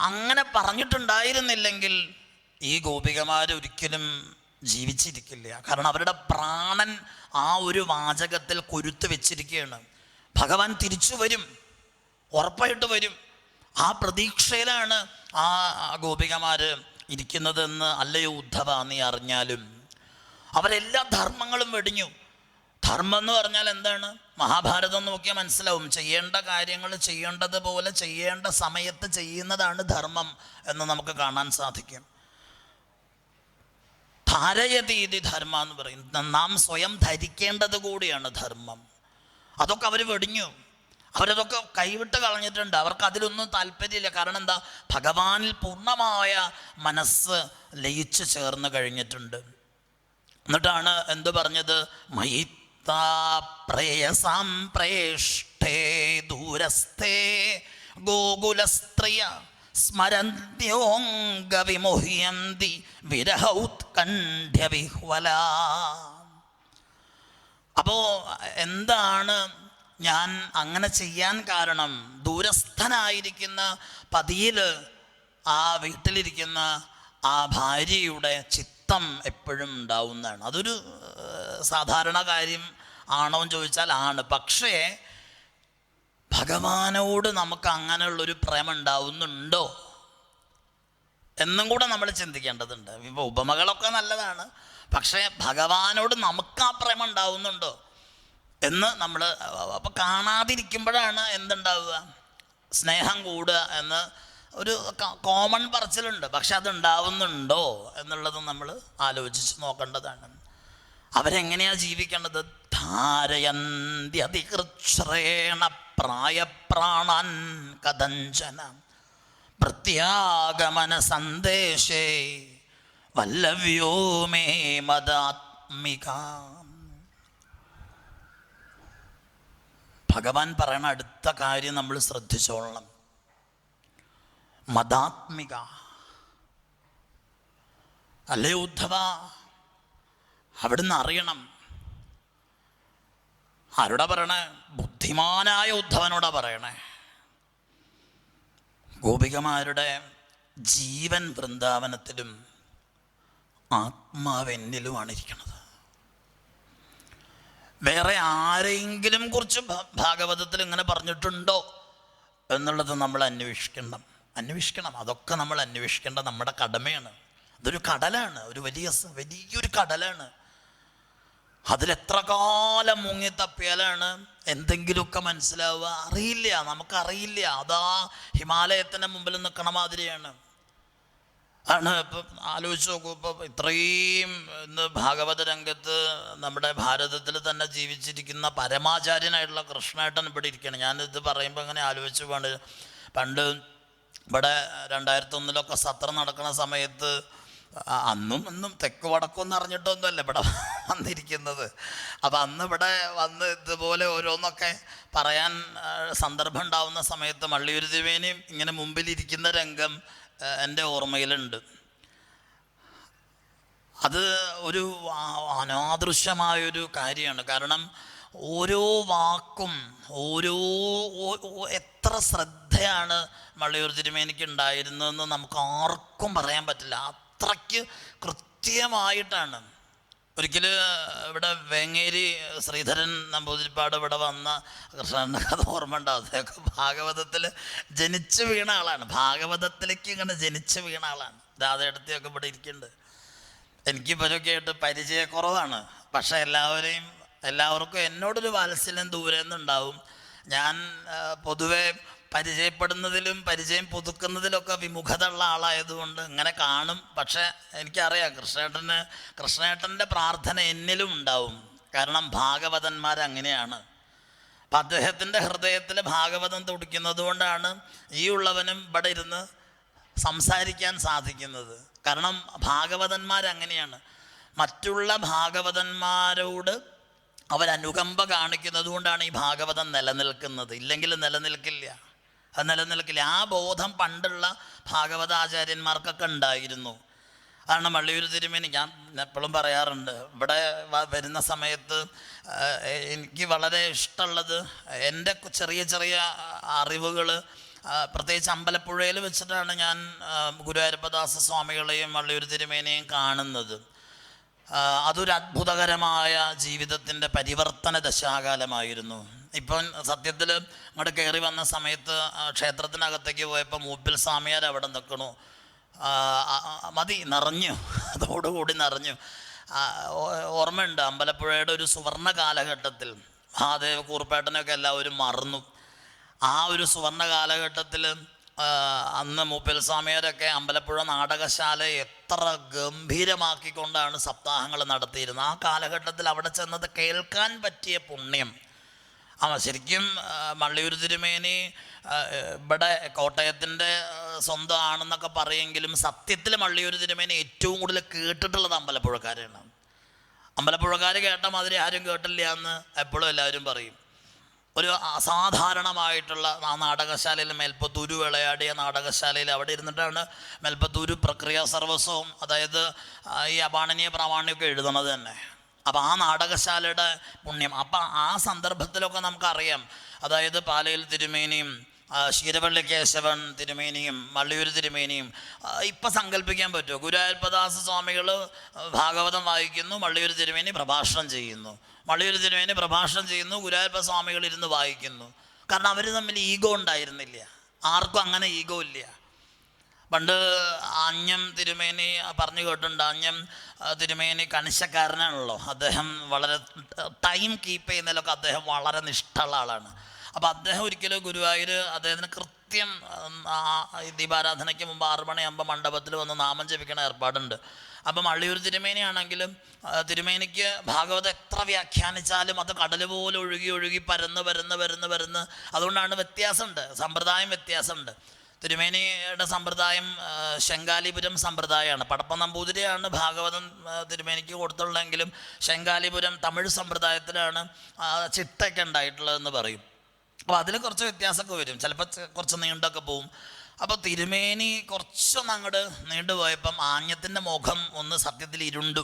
അങ്ങനെ പറഞ്ഞിട്ടുണ്ടായിരുന്നില്ലെങ്കിൽ ഈ ഗോപികമാർ ഒരിക്കലും ജീവിച്ചിരിക്കില്ല. കാരണം അവരുടെ പ്രാണൻ ആ ഒരു വാചകത്തിൽ കൊരുത്ത് വെച്ചിരിക്കുകയാണ്. ഭഗവാൻ തിരിച്ചു വരും, ഉറപ്പായിട്ട് വരും. ആ പ്രതീക്ഷയിലാണ് ആ ഗോപികമാർ ഇരിക്കുന്നതെന്ന് അല്ലയോ ഉദ്ധവ നീ അറിഞ്ഞാലും. അവരെല്ലാ ധർമ്മങ്ങളും വെടിഞ്ഞു. ധർമ്മം എന്ന് പറഞ്ഞാൽ എന്താണ്? മഹാഭാരതം നോക്കിയാൽ മനസ്സിലാവും. ചെയ്യേണ്ട കാര്യങ്ങൾ ചെയ്യേണ്ടതുപോലെ ചെയ്യേണ്ട സമയത്ത് ചെയ്യുന്നതാണ് ധർമ്മം എന്ന് നമുക്ക് കാണാൻ സാധിക്കും. ധാരയതീതി ധർമ്മ എന്ന് പറയും. നാം സ്വയം ധരിക്കേണ്ടത് കൂടിയാണ് ധർമ്മം. അതൊക്കെ അവർ വെടിഞ്ഞു, അവരതൊക്കെ കൈവിട്ട് കളഞ്ഞിട്ടുണ്ട്. അവർക്ക് അതിലൊന്നും താല്പര്യമില്ല. കാരണം എന്താ? ഭഗവാനിൽ പൂർണ്ണമായ മനസ്സ് ലയിച്ചു ചേർന്ന് കഴിഞ്ഞിട്ടുണ്ട്. എന്നിട്ടാണ് എന്തു പറഞ്ഞത്? മയിത്താപ്രേയസാം പ്രേഷ്ഠേ ദൂരസ്ഥേ ഗോകുലസ്ത്രിയ സ്മരന്ത്യോംഗവിമുഹ്യന്തി വിരഹൗത്കണ്ഠ്യവിഹ്വല. അപ്പോൾ എന്താണ് ഞാൻ അങ്ങനെ ചെയ്യാൻ കാരണം? ദൂരസ്ഥനായിരിക്കുന്ന പതിയിൽ ആ വീട്ടിലിരിക്കുന്ന ആ ഭാര്യയുടെ ചിത്തം എപ്പോഴും ഉണ്ടാവുന്നതാണ്. അതൊരു സാധാരണ കാര്യം ആണോ എന്ന് ചോദിച്ചാൽ ആണ്. പക്ഷേ ഭഗവാനോട് നമുക്ക് അങ്ങനെയുള്ളൊരു പ്രേമം ഉണ്ടാവുന്നുണ്ടോ എന്നും കൂടെ നമ്മൾ ചിന്തിക്കേണ്ടതുണ്ട്. ഇപ്പോൾ ഉപമകളൊക്കെ നല്ലതാണ്, പക്ഷേ ഭഗവാനോട് നമുക്ക് ആ പ്രേമം ഉണ്ടാവുന്നുണ്ടോ എന്ന് നമ്മൾ അപ്പോൾ കാണാതിരിക്കുമ്പോഴാണ് എന്തുണ്ടാവുക? സ്നേഹം കൂടുക എന്ന് ഒരു കോമൺ പറച്ചിലുണ്ട്. പക്ഷെ അതുണ്ടാവുന്നുണ്ടോ എന്നുള്ളത് നമ്മൾ ആലോചിച്ച് നോക്കേണ്ടതാണ്. അവരെങ്ങനെയാണ് ജീവിക്കേണ്ടത്? ധാരയന്ത്യതികൃച്ഛ്രേണ പ്രായപ്രാണാൻ കഥഞ്ചന പ്രത്യാഗമന സന്ദേശേ വല്ലവ്യോ മേ മദാത്മിക. ഭഗവാൻ പറയണ അടുത്ത കാര്യം നമ്മൾ ശ്രദ്ധിച്ചോളണം. മദാത്മിക അല്ലേ ഉദ്ധവ? അവിടുന്ന് അറിയണം. ആരോടാ പറയണേ? ബുദ്ധിമാനായ ഉദ്ധവനോടാ പറയണേ. ഗോപികമാരുടെ ജീവൻ വൃന്ദാവനത്തിലും ആത്മാവെന്നിലുമാണ് ഇരിക്കുന്നത്. വേറെ ആരെങ്കിലും കുറിച്ച് ഭാഗവതത്തിൽ ഇങ്ങനെ പറഞ്ഞിട്ടുണ്ടോ എന്നുള്ളത് നമ്മൾ അന്വേഷിക്കണം. അതൊക്കെ നമ്മൾ അന്വേഷിക്കേണ്ട നമ്മുടെ കടമയാണ്. അതൊരു കടലാണ്, ഒരു വലിയൊരു കടലാണ്. അതിലെത്ര കാലം മുങ്ങി തപ്പിയാലാണ് എന്തെങ്കിലുമൊക്കെ മനസ്സിലാവുക? അറിയില്ല, നമുക്കറിയില്ല. അതാ ഹിമാലയത്തിൻ്റെ മുമ്പിൽ നിൽക്കണ മാതിരിയാണ്. ആണ് ഇപ്പം ആലോചിച്ച് നോക്കൂ. ഇപ്പം ഇത്രയും ഇന്ന് ഭാഗവത രംഗത്ത് നമ്മുടെ ഭാരതത്തിൽ തന്നെ ജീവിച്ചിരിക്കുന്ന പരമാചാര്യനായിട്ടുള്ള കൃഷ്ണേട്ടൻ ഇവിടെ ഇരിക്കുകയാണ്. ഞാനിത് പറയുമ്പോൾ അങ്ങനെ ആലോചിച്ച് പണ്ട് ഇവിടെ 2001 സത്രം നടക്കുന്ന സമയത്ത് അന്നും ഇന്നും തെക്ക് വടക്കൊന്നും അറിഞ്ഞിട്ടൊന്നുമല്ല ഇവിടെ വന്നിരിക്കുന്നത്. അപ്പം അന്ന് ഇവിടെ വന്ന് ഇതുപോലെ ഓരോന്നൊക്കെ പറയാൻ സന്ദർഭം ഉണ്ടാവുന്ന സമയത്ത് മള്ളിയൂർ തിരുമേനിയും ഇങ്ങനെ മുമ്പിലിരിക്കുന്ന രംഗം എൻ്റെ ഓർമ്മയിലുണ്ട്. അത് ഒരു അനാദൃശ്യമായൊരു കാര്യമാണ്. കാരണം ഓരോ വാക്കും എത്ര ശ്രദ്ധയാണ് മള്ളിയൂർ തിരുമേനിക്ക് ഉണ്ടായിരുന്നതെന്ന് നമുക്ക് ആർക്കും പറയാൻ പറ്റില്ല. അത്രയ്ക്ക് കൃത്യമായിട്ടാണ്. ഒരിക്കൽ ഇവിടെ വേങ്ങേരി ശ്രീധരൻ നമ്പൂതിരിപ്പാട് ഇവിടെ വന്ന കൃഷ്ണൻ്റെ കഥ ഓർമ്മ ഉണ്ടാവും. അദ്ദേഹം ഭാഗവതത്തിൽ ജനിച്ചു വീണ ആളാണ്. ഭാഗവതത്തിലേക്ക് ഇങ്ങനെ ജനിച്ചു വീണ ആളാണ്. രാധയെടുത്തിയൊക്കെ ഇവിടെ ഇരിക്കുന്നുണ്ട്. എനിക്ക് ഇവരൊക്കെ ആയിട്ട് പരിചയക്കുറവാണ്. പക്ഷേ എല്ലാവർക്കും എന്നോടൊരു വാത്സല്യം ദൂരെ നിന്നുണ്ടാവും. ഞാൻ പൊതുവെ പരിചയപ്പെടുന്നതിലും പരിചയം പുതുക്കുന്നതിലൊക്കെ വിമുഖത ഉള്ള ആളായതുകൊണ്ട് ഇങ്ങനെ കാണും. പക്ഷേ എനിക്കറിയാം കൃഷ്ണേട്ടൻ്റെ പ്രാർത്ഥന എന്നിലും ഉണ്ടാവും. കാരണം ഭാഗവതന്മാരങ്ങനെയാണ്. അപ്പം അദ്ദേഹത്തിൻ്റെ ഹൃദയത്തിൽ ഭാഗവതം തുടിക്കുന്നത് കൊണ്ടാണ് ഈ ഉള്ളവനും ഇവിടെ ഇരുന്ന് സംസാരിക്കാൻ സാധിക്കുന്നത്. കാരണം ഭാഗവതന്മാരങ്ങനെയാണ്. മറ്റുള്ള ഭാഗവതന്മാരോട് അവരനുകമ്പ കാണിക്കുന്നത് കൊണ്ടാണ് ഈ ഭാഗവതം നിലനിൽക്കുന്നത്. ഇല്ലെങ്കിൽ നിലനിൽക്കില്ല. ആ ബോധം പണ്ടുള്ള ഭാഗവതാചാര്യന്മാർക്കൊക്കെ ഉണ്ടായിരുന്നു. അതാണ് മള്ളിയൂർ തിരുമേനി ഞാൻ എപ്പോഴും പറയാറുണ്ട്. ഇവിടെ വരുന്ന സമയത്ത് എനിക്ക് വളരെ ഇഷ്ടമുള്ളത് എൻ്റെ ചെറിയ ചെറിയ അറിവുകൾ, പ്രത്യേകിച്ച് അമ്പലപ്പുഴയിൽ വെച്ചിട്ടാണ് ഞാൻ ഗുരുവായൂരപ്പദാസ സ്വാമികളെയും മള്ളിയൂർ തിരുമേനിയെയും കാണുന്നത്. അതൊരു അത്ഭുതകരമായ ജീവിതത്തിൻ്റെ പരിവർത്തന ദശാകാലമായിരുന്നു. ഇപ്പം സത്യത്തിൽ അങ്ങോട്ട് കയറി വന്ന സമയത്ത് ക്ഷേത്രത്തിനകത്തേക്ക് പോയപ്പോൾ മൂപ്പിൽ സ്വാമിയാർ അവിടെ നിൽക്കണു. മതി, നിറഞ്ഞു, അതോടുകൂടി നിറഞ്ഞു. ഓർമ്മയുണ്ട് അമ്പലപ്പുഴയുടെ ഒരു സുവർണ കാലഘട്ടത്തിൽ മഹാദേവ കൂർപ്പേട്ടനൊക്കെ എല്ലാവരും മറന്നു. ആ ഒരു സുവർണ കാലഘട്ടത്തിൽ അന്ന് മൂപ്പൽ സ്വാമിയാരൊക്കെ അമ്പലപ്പുഴ നാടകശാല എത്ര ഗംഭീരമാക്കിക്കൊണ്ടാണ് സപ്താഹങ്ങൾ നടത്തിയിരുന്നത്. ആ കാലഘട്ടത്തിൽ അവിടെ ചെന്നത് കേൾക്കാൻ പറ്റിയ പുണ്യം. ശരിക്കും മള്ളിയൂർ തിരുമേനി ഇവിടെ കോട്ടയത്തിൻ്റെ സ്വന്തമാണെന്നൊക്കെ പറയുമെങ്കിലും സത്യത്തിൽ മള്ളിയൂർ തിരുമേനി ഏറ്റവും കൂടുതൽ കേട്ടിട്ടുള്ളത് അമ്പലപ്പുഴക്കാരാണ്. അമ്പലപ്പുഴക്കാർ കേട്ട മാതിരി ആരും കേട്ടില്ല എന്ന് എപ്പോഴും എല്ലാവരും പറയും. ഒരു അസാധാരണമായിട്ടുള്ള ആ നാടകശാലയിൽ മേൽപ്പത്തൂര് വിളയാടിയ നാടകശാലയിൽ അവിടെ ഇരുന്നിട്ടാണ് മേൽപ്പത്തൂര് പ്രക്രിയ സർവസ്വവും അതായത് ഈ അപാണനീയ പ്രാമാണ്യമൊക്കെ എഴുതണത് തന്നെ. അപ്പം ആ നാടകശാലയുടെ പുണ്യം. അപ്പം ആ സന്ദർഭത്തിലൊക്കെ നമുക്കറിയാം, അതായത് പാലയിൽ തിരുമേനിയും ശീരവള്ളി കേശവൻ തിരുമേനിയും മള്ളിയൂർ തിരുമേനിയും ഇപ്പം സങ്കല്പിക്കാൻ പറ്റുമോ? ഗുരുവായൂരപ്പദാസ സ്വാമികൾ ഭാഗവതം വായിക്കുന്നു, മള്ളിയൂർ തിരുമേനി പ്രഭാഷണം ചെയ്യുന്നു, മള്ളിയൂർ തിരുമേനി പ്രഭാഷണം ചെയ്യുന്നു, ഗുരുവായൂരപ്പ സ്വാമികൾ ഇരുന്ന് വായിക്കുന്നു. കാരണം അവർ തമ്മിൽ ഈഗോ ഉണ്ടായിരുന്നില്ല, ആർക്കും അങ്ങനെ ഈഗോ ഇല്ല. പണ്ട് ആഞ്ഞം തിരുമേനി പറഞ്ഞു കേട്ടിട്ടുണ്ട്, ആഞ്ഞം തിരുമേനി കണിശക്കാരനാണല്ലോ, അദ്ദേഹം വളരെ ടൈം കീപ്പ് ചെയ്യുന്നതിലൊക്കെ അദ്ദേഹം വളരെ നിഷ്ഠയുള്ള ആളാണ്. അപ്പോൾ അദ്ദേഹം ഒരിക്കലും ഗുരുവായൂർ അദ്ദേഹത്തിന് കൃത്യം ദീപാരാധനയ്ക്ക് മുമ്പ് 6 മണിയാകുമ്പോൾ മണ്ഡപത്തിൽ വന്ന് നാമം ജപിക്കണ ഏർപ്പാടുണ്ട്. അപ്പം മള്ളിയൂർ തിരുമേനിയാണെങ്കിലും തിരുമേനിക്ക് ഭാഗവതം എത്ര വ്യാഖ്യാനിച്ചാലും അത് കടൽ പോലെ ഒഴുകി ഒഴുകി പരന്ന് അതുകൊണ്ടാണ് വ്യത്യാസമുണ്ട്, സമ്പ്രദായം വ്യത്യാസമുണ്ട്. തിരുമേനിയുടെ സമ്പ്രദായം ശങ്കാലിപുരം സമ്പ്രദായമാണ്. പടപ്പ നമ്പൂതിരിയാണ് ഭാഗവതം തിരുമേനിക്ക് കൊടുത്തുള്ളതെങ്കിലും ശങ്കാലിപുരം തമിഴ് സമ്പ്രദായത്തിലാണ് ചിട്ടയൊക്കെ ഉണ്ടായിട്ടുള്ളതെന്ന് പറയും. അപ്പോൾ അതിൽ കുറച്ച് വ്യത്യാസമൊക്കെ വരും, ചിലപ്പോൾ കുറച്ച് നീണ്ടൊക്കെ പോവും. അപ്പോൾ തിരുമേനി കുറച്ചൊന്ന് അങ്ങോട്ട് നീണ്ടുപോയപ്പം ആഞ്ഞത്തിൻ്റെ മുഖം ഒന്ന് സത്യത്തിൽ ഇരുണ്ടു,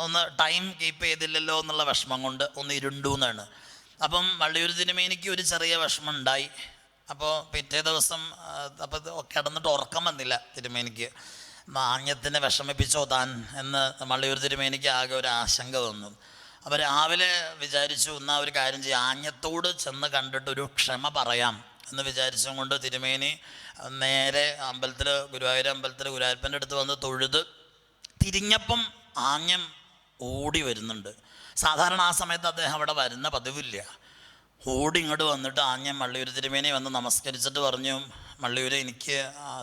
ഒന്ന് ടൈം കീപ്പ് ചെയ്തില്ലല്ലോ എന്നുള്ള വിഷമം കൊണ്ട് ഒന്ന് ഇരുണ്ടു എന്നാണ്. അപ്പം മള്ളിയൂർ തിരുമേനിക്ക് ഒരു ചെറിയ വിഷമം ഉണ്ടായി. അപ്പോൾ പിറ്റേ ദിവസം അപ്പോൾ കിടന്നിട്ട് ഉറക്കം വന്നില്ല തിരുമേനിക്ക്. ആഞ്ഞത്തിനെ വിഷമിപ്പിച്ചോ താൻ എന്ന് മള്ളിയൂർ തിരുമേനിക്ക് ആകെ ഒരു ആശങ്ക വന്നു. അപ്പോൾ രാവിലെ വിചാരിച്ചു, എന്നാൽ ഒരു കാര്യം ചെയ്യാം, ആഞ്ഞത്തോട് ചെന്ന് കണ്ടിട്ടൊരു ക്ഷമ പറയാം എന്ന് വിചാരിച്ചും കൊണ്ട് തിരുമേനി നേരെ അമ്പലത്തിൽ ഗുരുവായൂർ അമ്പലത്തിൽ ഗുരുവായൂരപ്പൻ്റെ അടുത്ത് വന്ന് തൊഴുത് തിരിഞ്ഞപ്പം ആഞ്ഞം ഓടി വരുന്നുണ്ട്. സാധാരണ ആ സമയത്ത് അദ്ദേഹം അവിടെ വരുന്ന പതിവില്ല. ഓടി ഇങ്ങോട്ട് വന്നിട്ട് ആഞ്ഞം മള്ളിയൂർ തിരുമേനി വന്ന് നമസ്കരിച്ചിട്ട് പറഞ്ഞു, മള്ളിയൂർ എനിക്ക്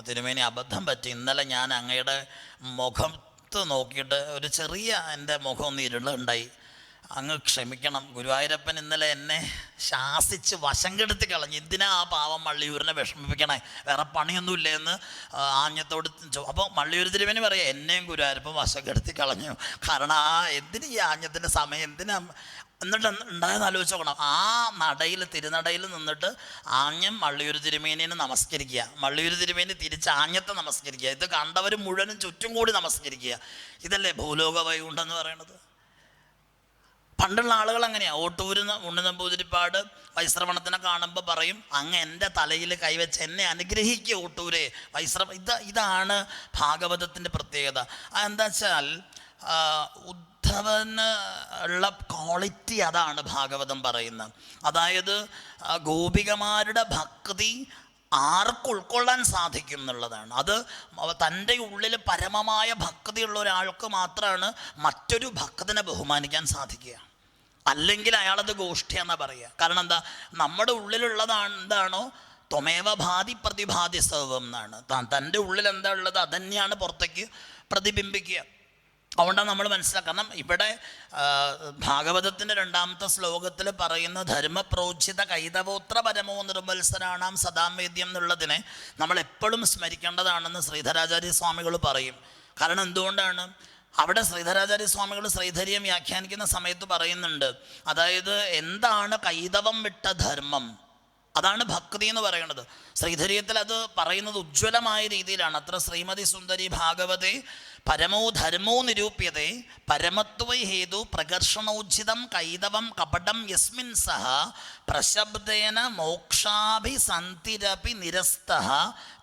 തിരുമേനി അബദ്ധം പറ്റി, ഇന്നലെ ഞാൻ അങ്ങയുടെ മുഖത്ത് നോക്കിയിട്ട് ഒരു ചെറിയ എൻ്റെ മുഖം ഒന്ന് ഇരുളുണ്ടായി, അങ്ങ് ക്ഷമിക്കണം. ഗുരുവായൂരപ്പൻ ഇന്നലെ എന്നെ ശാസിച്ച് വശം കെടുത്തി കളഞ്ഞു, എന്തിനാ ആ പാവം മള്ളിയൂരിനെ വിഷമിപ്പിക്കണേ, വേറെ പണിയൊന്നുമില്ല എന്ന് ആഞ്ഞത്തോട്. അപ്പോൾ മള്ളിയൂർ തിരുമേനി പറയാം, എന്നെയും ഗുരുവായൂരപ്പൻ വശം കെടുത്തി കളഞ്ഞു, കാരണം എന്തിന് ഈ ആഞ്ഞത്തിൻ്റെ സമയം എന്തിനാ. എന്നിട്ട് ഉണ്ടായെന്ന് ആലോചിച്ച് നോക്കണം, ആ നടയിൽ തിരുനടയിൽ നിന്നിട്ട് ആഞ്ഞം മള്ളിയൂർ തിരുമേനിനെ നമസ്കരിക്കുക, മള്ളിയൂർ തിരുമേനി തിരിച്ച് ആഞ്ഞത്തെ നമസ്കരിക്കുക, ഇത് കണ്ടവർ മുഴുവനും ചുറ്റും കൂടി നമസ്കരിക്കുക. ഇതല്ലേ ഭൂലോക വൈകുണ്ഠം എന്ന് പറയുന്നത്. പണ്ടുള്ള ആളുകൾ അങ്ങനെയാണ്. ഓട്ടൂരിന്ന് ഉണ്ണിനമ്പൂതിരിപ്പാട് വൈശ്രവണത്തിനെ കാണുമ്പോൾ പറയും, അങ്ങ് എൻ്റെ തലയിൽ കൈവച്ച് എന്നെ അനുഗ്രഹിക്കുക ഓട്ടൂരെ ഇതാണ് ഭാഗവതത്തിൻ്റെ പ്രത്യേകത. അതെന്താ വെച്ചാൽ ഉദ്ധവന് ഉള്ള ക്വാളിറ്റി അതാണ് ഭാഗവതം പറയുന്നത്. അതായത് ഗോപികമാരുടെ ഭക്തി ആർക്ക് ഉൾക്കൊള്ളാൻ സാധിക്കും എന്നുള്ളതാണ്. അത് തൻ്റെ ഉള്ളിൽ പരമമായ ഭക്തിയുള്ള ഒരാൾക്ക് മാത്രമാണ് മറ്റൊരു ഭക്തനെ ബഹുമാനിക്കാൻ സാധിക്കുക. അല്ലെങ്കിൽ അയാളത് ഗോഷ്ഠിയെന്നാണ് പറയുക. കാരണം എന്താ, നമ്മുടെ ഉള്ളിലുള്ളതാണ് എന്താണോ ത്വമേവ ഭാതി പ്രതിഭാതി സർവം എന്നാണ്. തൻ്റെ ഉള്ളിൽ എന്താ ഉള്ളത് അതന്നെയാണ് പുറത്തേക്ക് പ്രതിബിംബിക്കുക. അതുകൊണ്ടാണ് നമ്മൾ മനസ്സിലാക്കണം. ഇവിടെ ഭാഗവതത്തിൻ്റെ 2ാമത്തെ ശ്ലോകത്തിൽ പറയുന്ന ധർമ്മപ്രോജ്ജിത കൈതവോത്ര പരമോ നിർമ്മത്സരാണാം സദാവേദ്യം എന്നുള്ളതിനെ നമ്മൾ എപ്പോഴും സ്മരിക്കേണ്ടതാണെന്ന് ശ്രീധരാചാര്യ സ്വാമികൾ പറയും. കാരണം എന്തുകൊണ്ടാണ്, അവിടെ ശ്രീധരാചാര്യ സ്വാമികൾ ശ്രീധരിയം വ്യാഖ്യാനിക്കുന്ന സമയത്ത് പറയുന്നുണ്ട്, അതായത് എന്താണ് കൈതവം വിട്ട ധർമ്മം, അതാണ് ഭക്തി എന്ന് പറയുന്നത്. ശ്രീധരീയത്തിൽ അത് പറയുന്നത് ഉജ്ജ്വലമായ രീതിയിലാണ്. അത്ര ശ്രീമതി സുന്ദരി ഭാഗവതേ പരമോ ധർമ്മോ നിരൂപ്യതേ പരമത്വ ഹേതു പ്രകർഷണോചിതം കൈതവം കപടം യസ്മിൻ സഹ പ്രശബ്ദേന മോക്ഷാഭിസന്തിരപി നിരസ്തഃ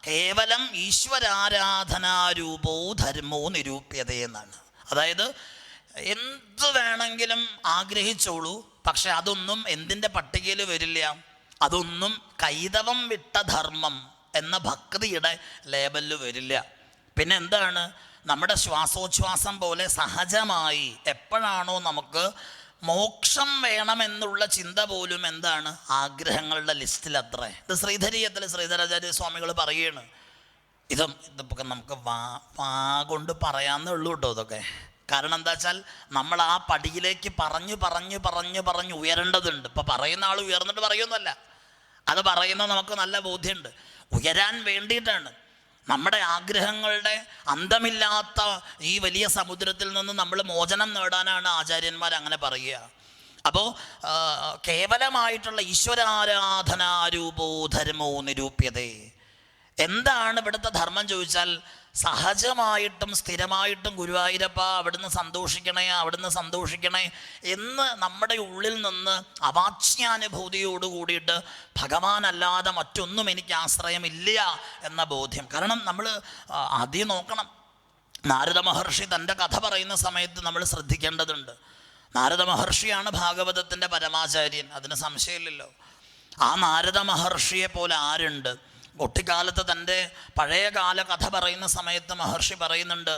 കേവലം ഈശ്വരാരാധനാരൂപോ ധർമ്മോ നിരൂപ്യതേ എന്നാണ്. അതായത് എന്ത് വേണമെങ്കിലും ആഗ്രഹിച്ചോളൂ, പക്ഷെ അതൊന്നും എന്തിൻ്റെ പട്ടികയിൽ വരില്ല, അതൊന്നും കൈതവം വിട്ട ധർമ്മം എന്ന ഭക്തിയുടെ ലേബലിൽ വരില്ല. പിന്നെ എന്താണ്, നമ്മുടെ ശ്വാസോച്ഛ്വാസം പോലെ സഹജമായി എപ്പോഴാണോ നമുക്ക് മോക്ഷം വേണമെന്നുള്ള ചിന്ത പോലും എന്താണ് ആഗ്രഹങ്ങളുടെ ലിസ്റ്റിൽ അത്രേ. ഇത് ശ്രീധരീയത്തിൽ ശ്രീധരാചാര്യ സ്വാമികൾ പറയുകയാണ്. ഇതിപ്പോൾ നമുക്ക് വാ കൊണ്ട് പറയാന്നേ ഉള്ളൂ കേട്ടോ ഇതൊക്കെ. കാരണം എന്താ വെച്ചാൽ നമ്മൾ ആ പടിയിലേക്ക് പറഞ്ഞ് ഉയരേണ്ടതുണ്ട്. ഇപ്പം പറയുന്ന ആൾ ഉയർന്നിട്ട് പറയുന്നല്ല, അത് പറയുന്നത് നമുക്ക് നല്ല ബോധ്യമുണ്ട്. ഉയരാൻ വേണ്ടിയിട്ടാണ്. നമ്മുടെ ആഗ്രഹങ്ങളുടെ അന്തമില്ലാത്ത ഈ വലിയ സമുദ്രത്തിൽ നിന്ന് നമ്മൾ മോചനം നേടാനാണ് ആചാര്യന്മാർ അങ്ങനെ പറയുക. അപ്പോൾ കേവലമായിട്ടുള്ള ഈശ്വരാരാധനാരൂപോ ധർമ്മോ നിരൂപ്യതേ. എന്താണ് ഇവിടുത്തെ ധർമ്മം ചോദിച്ചാൽ, സഹജമായിട്ടും സ്ഥിരമായിട്ടും ഗുരുവായൂരപ്പ അവിടുന്ന് സന്തോഷിക്കണേ എന്ന് നമ്മുടെ ഉള്ളിൽ നിന്ന് അവാച്യാനുഭൂതിയോട് കൂടിയിട്ട് ഭഗവാനല്ലാതെ മറ്റൊന്നും എനിക്ക് ആശ്രയമില്ല എന്ന ബോധ്യം. കാരണം നമ്മൾ ആദ്യം നോക്കണം, നാരദ മഹർഷി തൻ്റെ കഥ പറയുന്ന സമയത്ത് നമ്മൾ ശ്രദ്ധിക്കേണ്ടതുണ്ട്. നാരദ മഹർഷിയാണ് ഭാഗവതത്തിൻ്റെ പരമാചാര്യൻ, അതിന് സംശയമില്ലല്ലോ. ആ നാരദ മഹർഷിയെ പോലെ ആരുണ്ട്? കുട്ടിക്കാലത്ത് തൻ്റെ പഴയകാല കഥ പറയുന്ന സമയത്ത് മഹർഷി പറയുന്നുണ്ട്,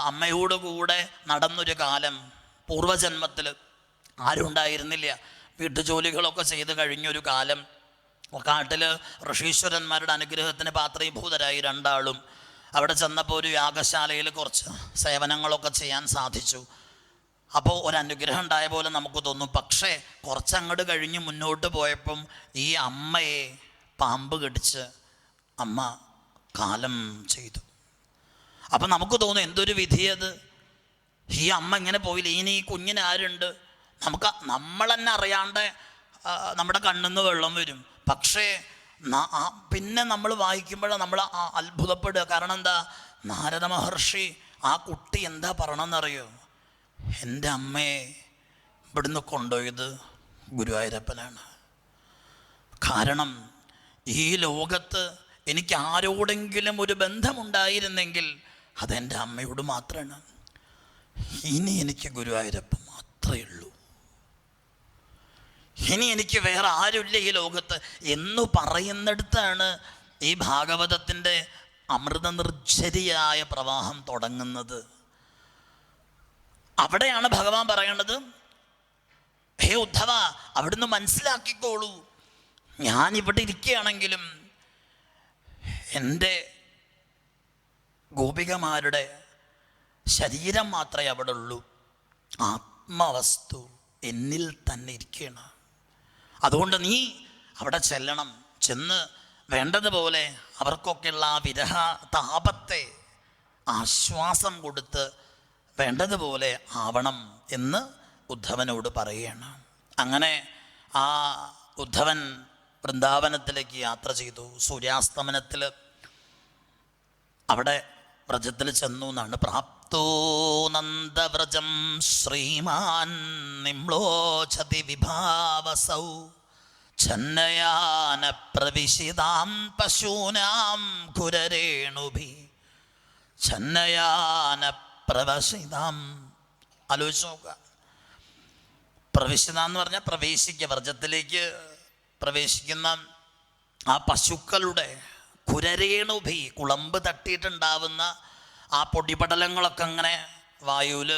അമ്മയോട് കൂടെ നടന്നൊരു കാലം, പൂർവജന്മത്തിൽ ആരും ഉണ്ടായിരുന്നില്ല, വീട്ടുജോലികളൊക്കെ ചെയ്ത് കഴിഞ്ഞൊരു കാലം. കാട്ടിൽ ഋഷീശ്വരന്മാരുടെ അനുഗ്രഹത്തിന് പാത്രീഭൂതരായി രണ്ടാളും. അവിടെ ചെന്നപ്പോൾ ഒരു യാഗശാലയിൽ കുറച്ച് സേവനങ്ങളൊക്കെ ചെയ്യാൻ സാധിച്ചു. അപ്പോൾ ഒരനുഗ്രഹം ഉണ്ടായ പോലെ നമുക്ക് തോന്നും. പക്ഷേ കുറച്ചങ്ങോട്ട് കഴിഞ്ഞ് മുന്നോട്ട് പോയപ്പം ഈ അമ്മയെ പാമ്പ് കടിച്ച് അമ്മ കാലം ചെയ്തു. അപ്പം നമുക്ക് തോന്നും എന്തൊരു വിധിയത്, ഈ അമ്മ ഇങ്ങനെ പോയില്ല, ഇനി ഈ കുഞ്ഞിന് ആരുണ്ട്? നമ്മൾ തന്നെ അറിയാണ്ട് നമ്മുടെ കണ്ണിന്ന് വെള്ളം വരും. പക്ഷേ പിന്നെ നമ്മൾ വായിക്കുമ്പോഴാണ് നമ്മൾ അത്ഭുതപ്പെടുക. കാരണം എന്താ, നാരദ മഹർഷി ആ കുട്ടി എന്താ പറയണമെന്നറിയോ? എൻ്റെ അമ്മയെ ഇവിടുന്ന് കൊണ്ടുപോയത് ഗുരുവായൂരപ്പനാണ്. കാരണം ഈ ലോകത്ത് എനിക്ക് ആരോടെങ്കിലും ഒരു ബന്ധമുണ്ടായിരുന്നെങ്കിൽ അതെൻ്റെ അമ്മയോട് മാത്രമാണ്. ഇനി എനിക്ക് ഗുരുവായൂരപ്പൻ മാത്രമേ ഉള്ളൂ, ഇനി എനിക്ക് വേറെ ആരുമില്ല ഈ ലോകത്ത് എന്ന് പറയുന്നിടത്താണ് ഈ ഭാഗവതത്തിൻ്റെ അമൃതനിർജ്ജരിയായ പ്രവാഹം തുടങ്ങുന്നത്. അവിടെയാണ് ഭഗവാൻ പറയേണ്ടത്, ഹേ ഉദ്ധവ, അവിടുന്ന് മനസ്സിലാക്കിക്കോളൂ, ഞാനിവിടെ ഇരിക്കുകയാണെങ്കിലും എൻ്റെ ഗോപികമാരുടെ ശരീരം മാത്രമേ അവിടെ ഉള്ളൂ, ആത്മവസ്തു എന്നിൽ തന്നെ ഇരിക്കുകയാണ്. അതുകൊണ്ട് നീ അവിടെ ചെല്ലണം, ചെന്ന് വേണ്ടതുപോലെ അവർക്കൊക്കെയുള്ള ആ വിരഹ താപത്തെ ആശ്വാസം കൊടുത്ത് വേണ്ടതുപോലെ ആവണം എന്ന് ഉദ്ധവനോട് പറയുകയാണ്. അങ്ങനെ ആ ഉദ്ധവൻ വൃന്ദാവനത്തിലേക്ക് യാത്ര ചെയ്തു. സൂര്യാസ്തമനത്തിൽ അവിടെ വ്രജത്തിൽ ചെന്നു എന്നാണ്. പ്രാപ്തോ നന്ദവ്രജം ശ്രീമാൻ നിമ്ലോചതി വിഭാവസൗ ഛന്നയാന പ്രവിശിതാം പശൂനാം കുരരേണുഭി ഛന്നയാന പ്രവശിതാം. ആലോചിച്ച് നോക്കുക, പ്രവിശിത എന്ന് പറഞ്ഞാൽ പ്രവേശിക്കുക, വ്രജത്തിലേക്ക് പ്രവേശിക്കുന്ന ആ പശുക്കളുടെ കുരരേണുഭി, കുളമ്പ് തട്ടിയിട്ടുണ്ടാവുന്ന ആ പൊടിപടലങ്ങളൊക്കെ അങ്ങനെ വായുവിൽ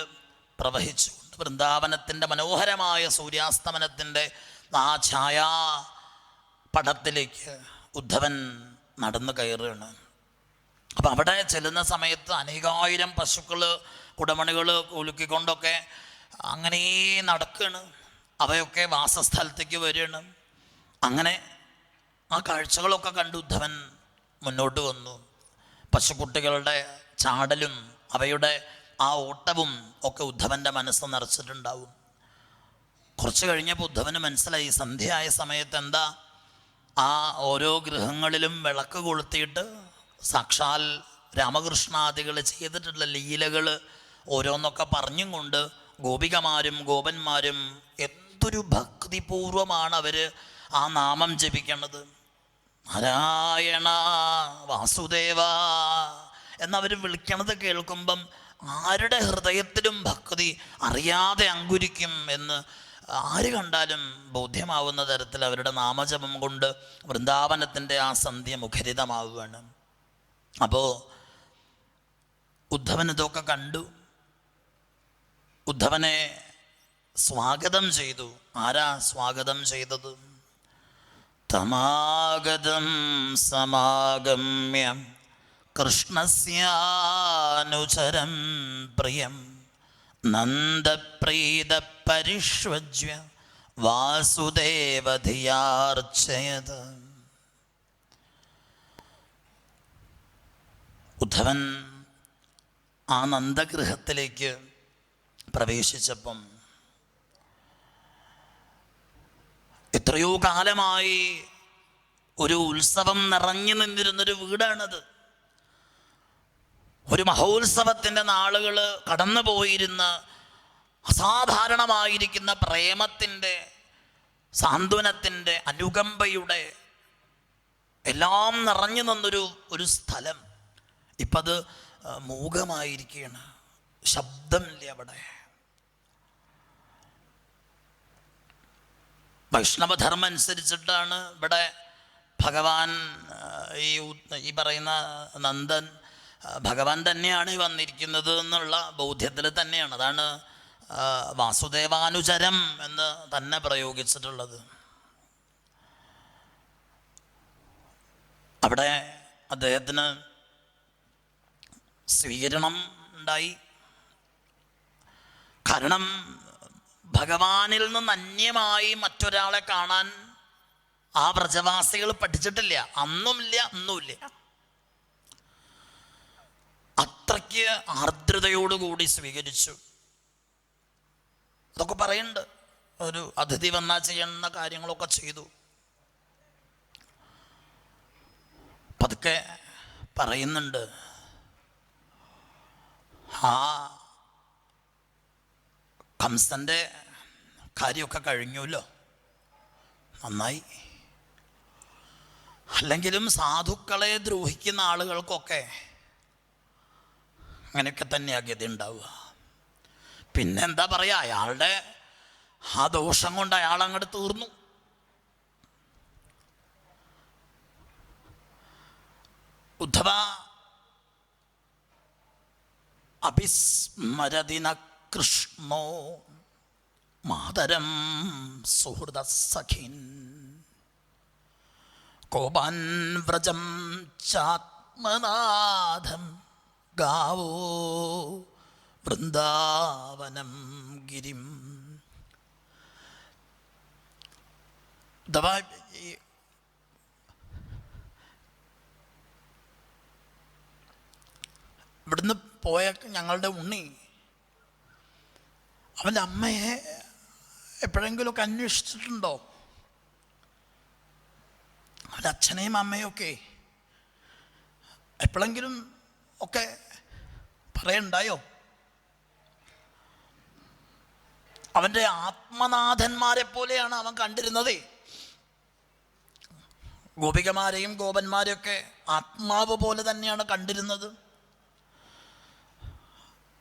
പ്രവഹിച്ചു. വൃന്ദാവനത്തിൻ്റെ മനോഹരമായ സൂര്യാസ്തമനത്തിൻ്റെ ആ ഛായാ പടത്തിലേക്ക് ഉദ്ധവൻ നടന്നു കയറുകയാണ്. അപ്പം അവിടെ ചെല്ലുന്ന സമയത്ത് അനേകായിരം പശുക്കൾ കുടമണികൾ കുലുക്കിക്കൊണ്ടൊക്കെ അങ്ങനെ നടക്കുകയാണ്. അവയൊക്കെ വാസസ്ഥലത്തേക്ക് വരികയാണ്. അങ്ങനെ ആ കാഴ്ചകളൊക്കെ കണ്ട് ഉദ്ധവൻ മുന്നോട്ട് വന്നു. പശുക്കുട്ടികളുടെ ചാടലും അവയുടെ ആ ഓട്ടവും ഒക്കെ ഉദ്ധവൻ്റെ മനസ്സ് നിറച്ചിട്ടുണ്ടാവും. കുറച്ച് കഴിഞ്ഞപ്പോൾ ഉദ്ധവന് മനസ്സിലായി, സന്ധ്യയായ സമയത്ത് എന്താ ആ ഓരോ ഗൃഹങ്ങളിലും വിളക്ക് കൊളുത്തിയിട്ട് സാക്ഷാൽ രാമകൃഷ്ണാദികൾ ചെയ്തിട്ടുള്ള ലീലകൾ ഓരോന്നൊക്കെ പറഞ്ഞും കൊണ്ട് ഗോപികമാരും ഗോപന്മാരും എന്തൊരു ഭക്തിപൂർവമാണ് അവർ ആ നാമം ജപിക്കണത്. നാരായണ വാസുദേവ എന്നവർ വിളിക്കണത് കേൾക്കുമ്പം ആരുടെ ഹൃദയത്തിലും ഭക്തി അറിയാതെ അങ്കുരിക്കും എന്ന് ആര് കണ്ടാലും ബോധ്യമാവുന്ന തരത്തിൽ അവരുടെ നാമജപം കൊണ്ട് വൃന്ദാവനത്തിൻ്റെ ആ സന്ധ്യ മുഖരിതമാവുകയാണ്. അപ്പോൾ ഉദ്ധവൻ ഇതൊക്കെ കണ്ടു. ഉദ്ധവനെ സ്വാഗതം ചെയ്തു. ആരാ സ്വാഗതം ചെയ്തത്? തമാഗതം സമാഗമ്യ കൃഷ്ണസ്യാനുചരം പ്രിയം നന്ദപ്രീത പരിഷ്വജ്യ വാസുദേവധിയാർച്ചയത്. ഉദ്ധവൻ ആ നന്ദഗൃഹത്തിലേക്ക് പ്രവേശിച്ചപ്പം എത്രയോ കാലമായി ഒരു ഉത്സവം നിറഞ്ഞു നിന്നിരുന്നൊരു വീടാണത്. ഒരു മഹോത്സവത്തിൻ്റെ നാളുകൾ കടന്നു പോയിരുന്ന അസാധാരണമായിരിക്കുന്ന പ്രേമത്തിൻ്റെ, സാന്ത്വനത്തിൻ്റെ, അനുകമ്പയുടെ എല്ലാം നിറഞ്ഞു നിന്നൊരു സ്ഥലം ഇപ്പം അത് മൂകമായിരിക്കുകയാണ്. ശബ്ദമില്ല അവിടെ. വൈഷ്ണവധർമ്മം അനുസരിച്ചിട്ടാണ് ഇവിടെ ഭഗവാൻ ഈ പറയുന്ന നന്ദൻ ഭഗവാൻ തന്നെയാണ് ഈ വന്നിരിക്കുന്നത് എന്നുള്ള ബോധ്യത്തിൽ തന്നെയാണ്. അതാണ് വാസുദേവാനുചരം എന്ന് തന്നെ പ്രയോഗിച്ചിട്ടുള്ളത്. അവിടെ അദ്ദേഹത്തിന് സ്വീകരണം ഉണ്ടായി. കാരണം ഭഗവാനിൽ നിന്ന് അന്യമായി മറ്റൊരാളെ കാണാൻ ആ വ്രജവാസികൾ പഠിച്ചിട്ടില്ല. അന്നുമില്ല, ഇന്നുമില്ല. അത്രയ്ക്ക് ആർദ്രതയോടുകൂടി സ്വീകരിച്ചു. അതൊക്കെ പറയുന്നുണ്ട്. ഒരു അതിഥി വന്നാൽ ചെയ്യുന്ന കാര്യങ്ങളൊക്കെ ചെയ്തു. പതുക്കെ പറയുന്നുണ്ട്, ആ കംസൻ്റെ കാര്യമൊക്കെ കഴിഞ്ഞുല്ലോ, നന്നായി. അല്ലെങ്കിലും സാധുക്കളെ ദ്രോഹിക്കുന്ന ആളുകൾക്കൊക്കെ അങ്ങനെയൊക്കെ തന്നെയാണ് ഗതി ഉണ്ടാവുക. പിന്നെന്താ പറയുക, അയാളുടെ ആ ദോഷം കൊണ്ട് അയാൾ അങ്ങോട്ട് തീർന്നു. ഉദ്ധവ അഭിസ്മരതിന കൃഷ്ണോ മാതരം സുഹൃദ സഖിൻ കോപാൻ വ്രജം ചാത്മനാഥം ഗാവോ വൃന്ദാവനം ഗിരിം. ഇവിടുന്ന് പോയ ഞങ്ങളുടെ ഉണ്ണി അവൻ്റെ അമ്മയെ എപ്പോഴെങ്കിലുമൊക്കെ അന്വേഷിച്ചിട്ടുണ്ടോ? അവൻ്റെ അച്ഛനെയും അമ്മയൊക്കെ എപ്പോഴെങ്കിലും ഒക്കെ പറയണ്ടായോ? അവൻ്റെ ആത്മനാഥന്മാരെ പോലെയാണ് അവൻ കണ്ടിരുന്നത്. ഗോപികമാരെയും ഗോപന്മാരെയൊക്കെ ആത്മാവ് പോലെ തന്നെയാണ് കണ്ടിരുന്നത്.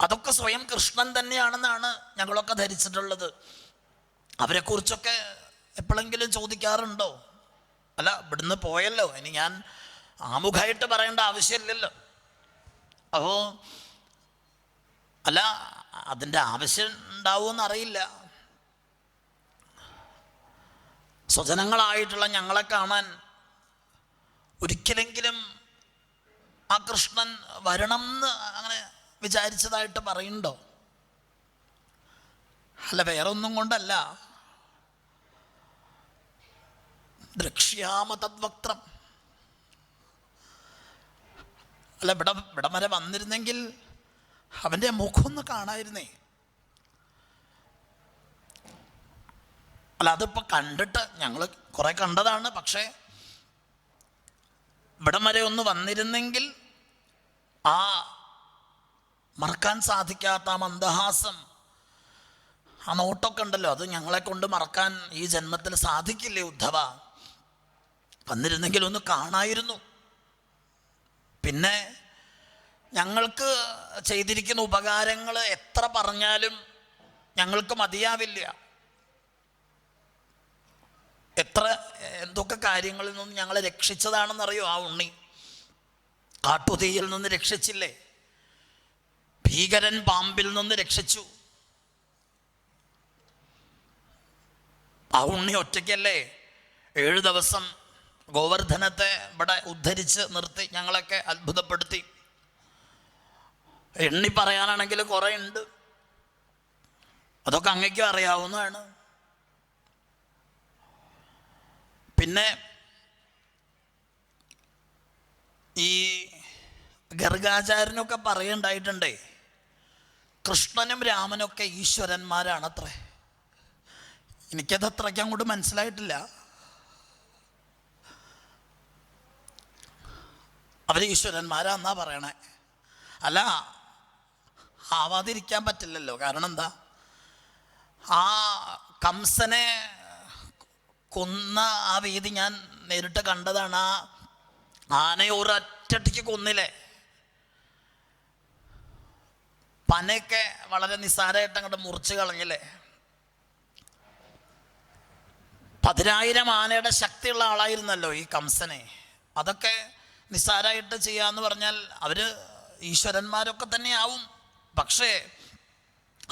അതൊക്കെ സ്വയം കൃഷ്ണൻ തന്നെയാണെന്നാണ് ഞങ്ങളൊക്കെ ധരിച്ചിട്ടുള്ളത്. അവരെക്കുറിച്ചൊക്കെ എപ്പോഴെങ്കിലും ചോദിക്കാറുണ്ടോ? അല്ല, ഇവിടുന്ന് പോയല്ലോ, ഇനി ഞാൻ ആമുഖമായിട്ട് പറയേണ്ട ആവശ്യമില്ലല്ലോ. അപ്പോൾ അല്ല, അതിൻ്റെ ആവശ്യം ഉണ്ടാവുമെന്നറിയില്ല. സ്വജനങ്ങളായിട്ടുള്ള ഞങ്ങളെ കാണാൻ ഒരിക്കലെങ്കിലും ആ കൃഷ്ണൻ വരണം എന്ന് അങ്ങനെ വിചാരിച്ചതായിട്ട് പറയുന്നുണ്ടോ? അല്ല, വേറെ ഒന്നും കൊണ്ടല്ല. ദ്രക്ഷ്യാമ തദ്വക്ത്രം. അല്ല, ഇവിടം വരെ വന്നിരുന്നെങ്കിൽ അവൻ്റെ മുഖം ഒന്ന് കാണായിരുന്നേ. അല്ല, അതിപ്പോൾ കണ്ടിട്ട് ഞങ്ങൾ കുറെ കണ്ടതാണ്. പക്ഷേ ഇവിടം വരെ ഒന്ന് വന്നിരുന്നെങ്കിൽ ആ മറക്കാൻ സാധിക്കാത്ത ആ മന്ദഹാസം, ആ നോട്ടൊക്കെ ഉണ്ടല്ലോ, അത് ഞങ്ങളെ കൊണ്ട് മറക്കാൻ ഈ ജന്മത്തിൽ സാധിക്കില്ലേ ഉദ്ധവ? വന്നിരുന്നെങ്കിൽ ഒന്ന് കാണായിരുന്നു. പിന്നെ ഞങ്ങൾക്ക് ചെയ്തിരിക്കുന്ന ഉപകാരങ്ങൾ എത്ര പറഞ്ഞാലും ഞങ്ങൾക്ക് മതിയാവില്ല. എന്തൊക്കെ കാര്യങ്ങളിൽ നിന്നും ഞങ്ങളെ രക്ഷിച്ചതാണെന്നറിയോ ആ ഉണ്ണി? കാട്ടുതീയിൽ നിന്ന് രക്ഷിച്ചില്ലേ? ഭീകരൻ പാമ്പിൽ നിന്ന് രക്ഷിച്ചു. ആ ഉണ്ണി ഒറ്റയ്ക്കല്ലേ 7 ദിവസം ഗോവർദ്ധനത്തെ ഇവിടെ ഉദ്ധരിച്ച് നിർത്തി, ഞങ്ങളൊക്കെ അത്ഭുതപ്പെടുത്തി. എണ്ണി പറയാനാണെങ്കിൽ കുറേ ഉണ്ട്, അതൊക്കെ അങ്ങേക്കും അറിയാവുന്നതാണ്. പിന്നെ ഈ ഗർഗാചാര്യനൊക്കെ പറയുണ്ടായിട്ടുണ്ടേ, കൃഷ്ണനും രാമനൊക്കെ ഈശ്വരന്മാരാണത്രേ. എനിക്കത് അത്രയ്ക്ക് അങ്ങോട്ട് മനസ്സിലായിട്ടില്ല. അവർ ഈശ്വരന്മാരാന്നാ പറയണേ. അല്ല, ആവാതിരിക്കാൻ പറ്റില്ലല്ലോ. കാരണം എന്താ, ആ കംസനെ കൊന്ന ആ വേദി ഞാൻ നേരിട്ട് കണ്ടതാണ്. ആ ആനയെ ഒരൊറ്റയ്ക്ക് കൊന്നില്ലേ. പനയൊക്കെ വളരെ നിസ്സാരമായിട്ട് അങ്ങോട്ട് മുറിച്ച് കളഞ്ഞില്ലേ. 10,000 ആനയുടെ ശക്തിയുള്ള ആളായിരുന്നല്ലോ ഈ കംസനെ. അതൊക്കെ നിസ്സാരമായിട്ട് ചെയ്യാന്ന് പറഞ്ഞാൽ അവർ ഈശ്വരന്മാരൊക്കെ തന്നെയാവും. പക്ഷേ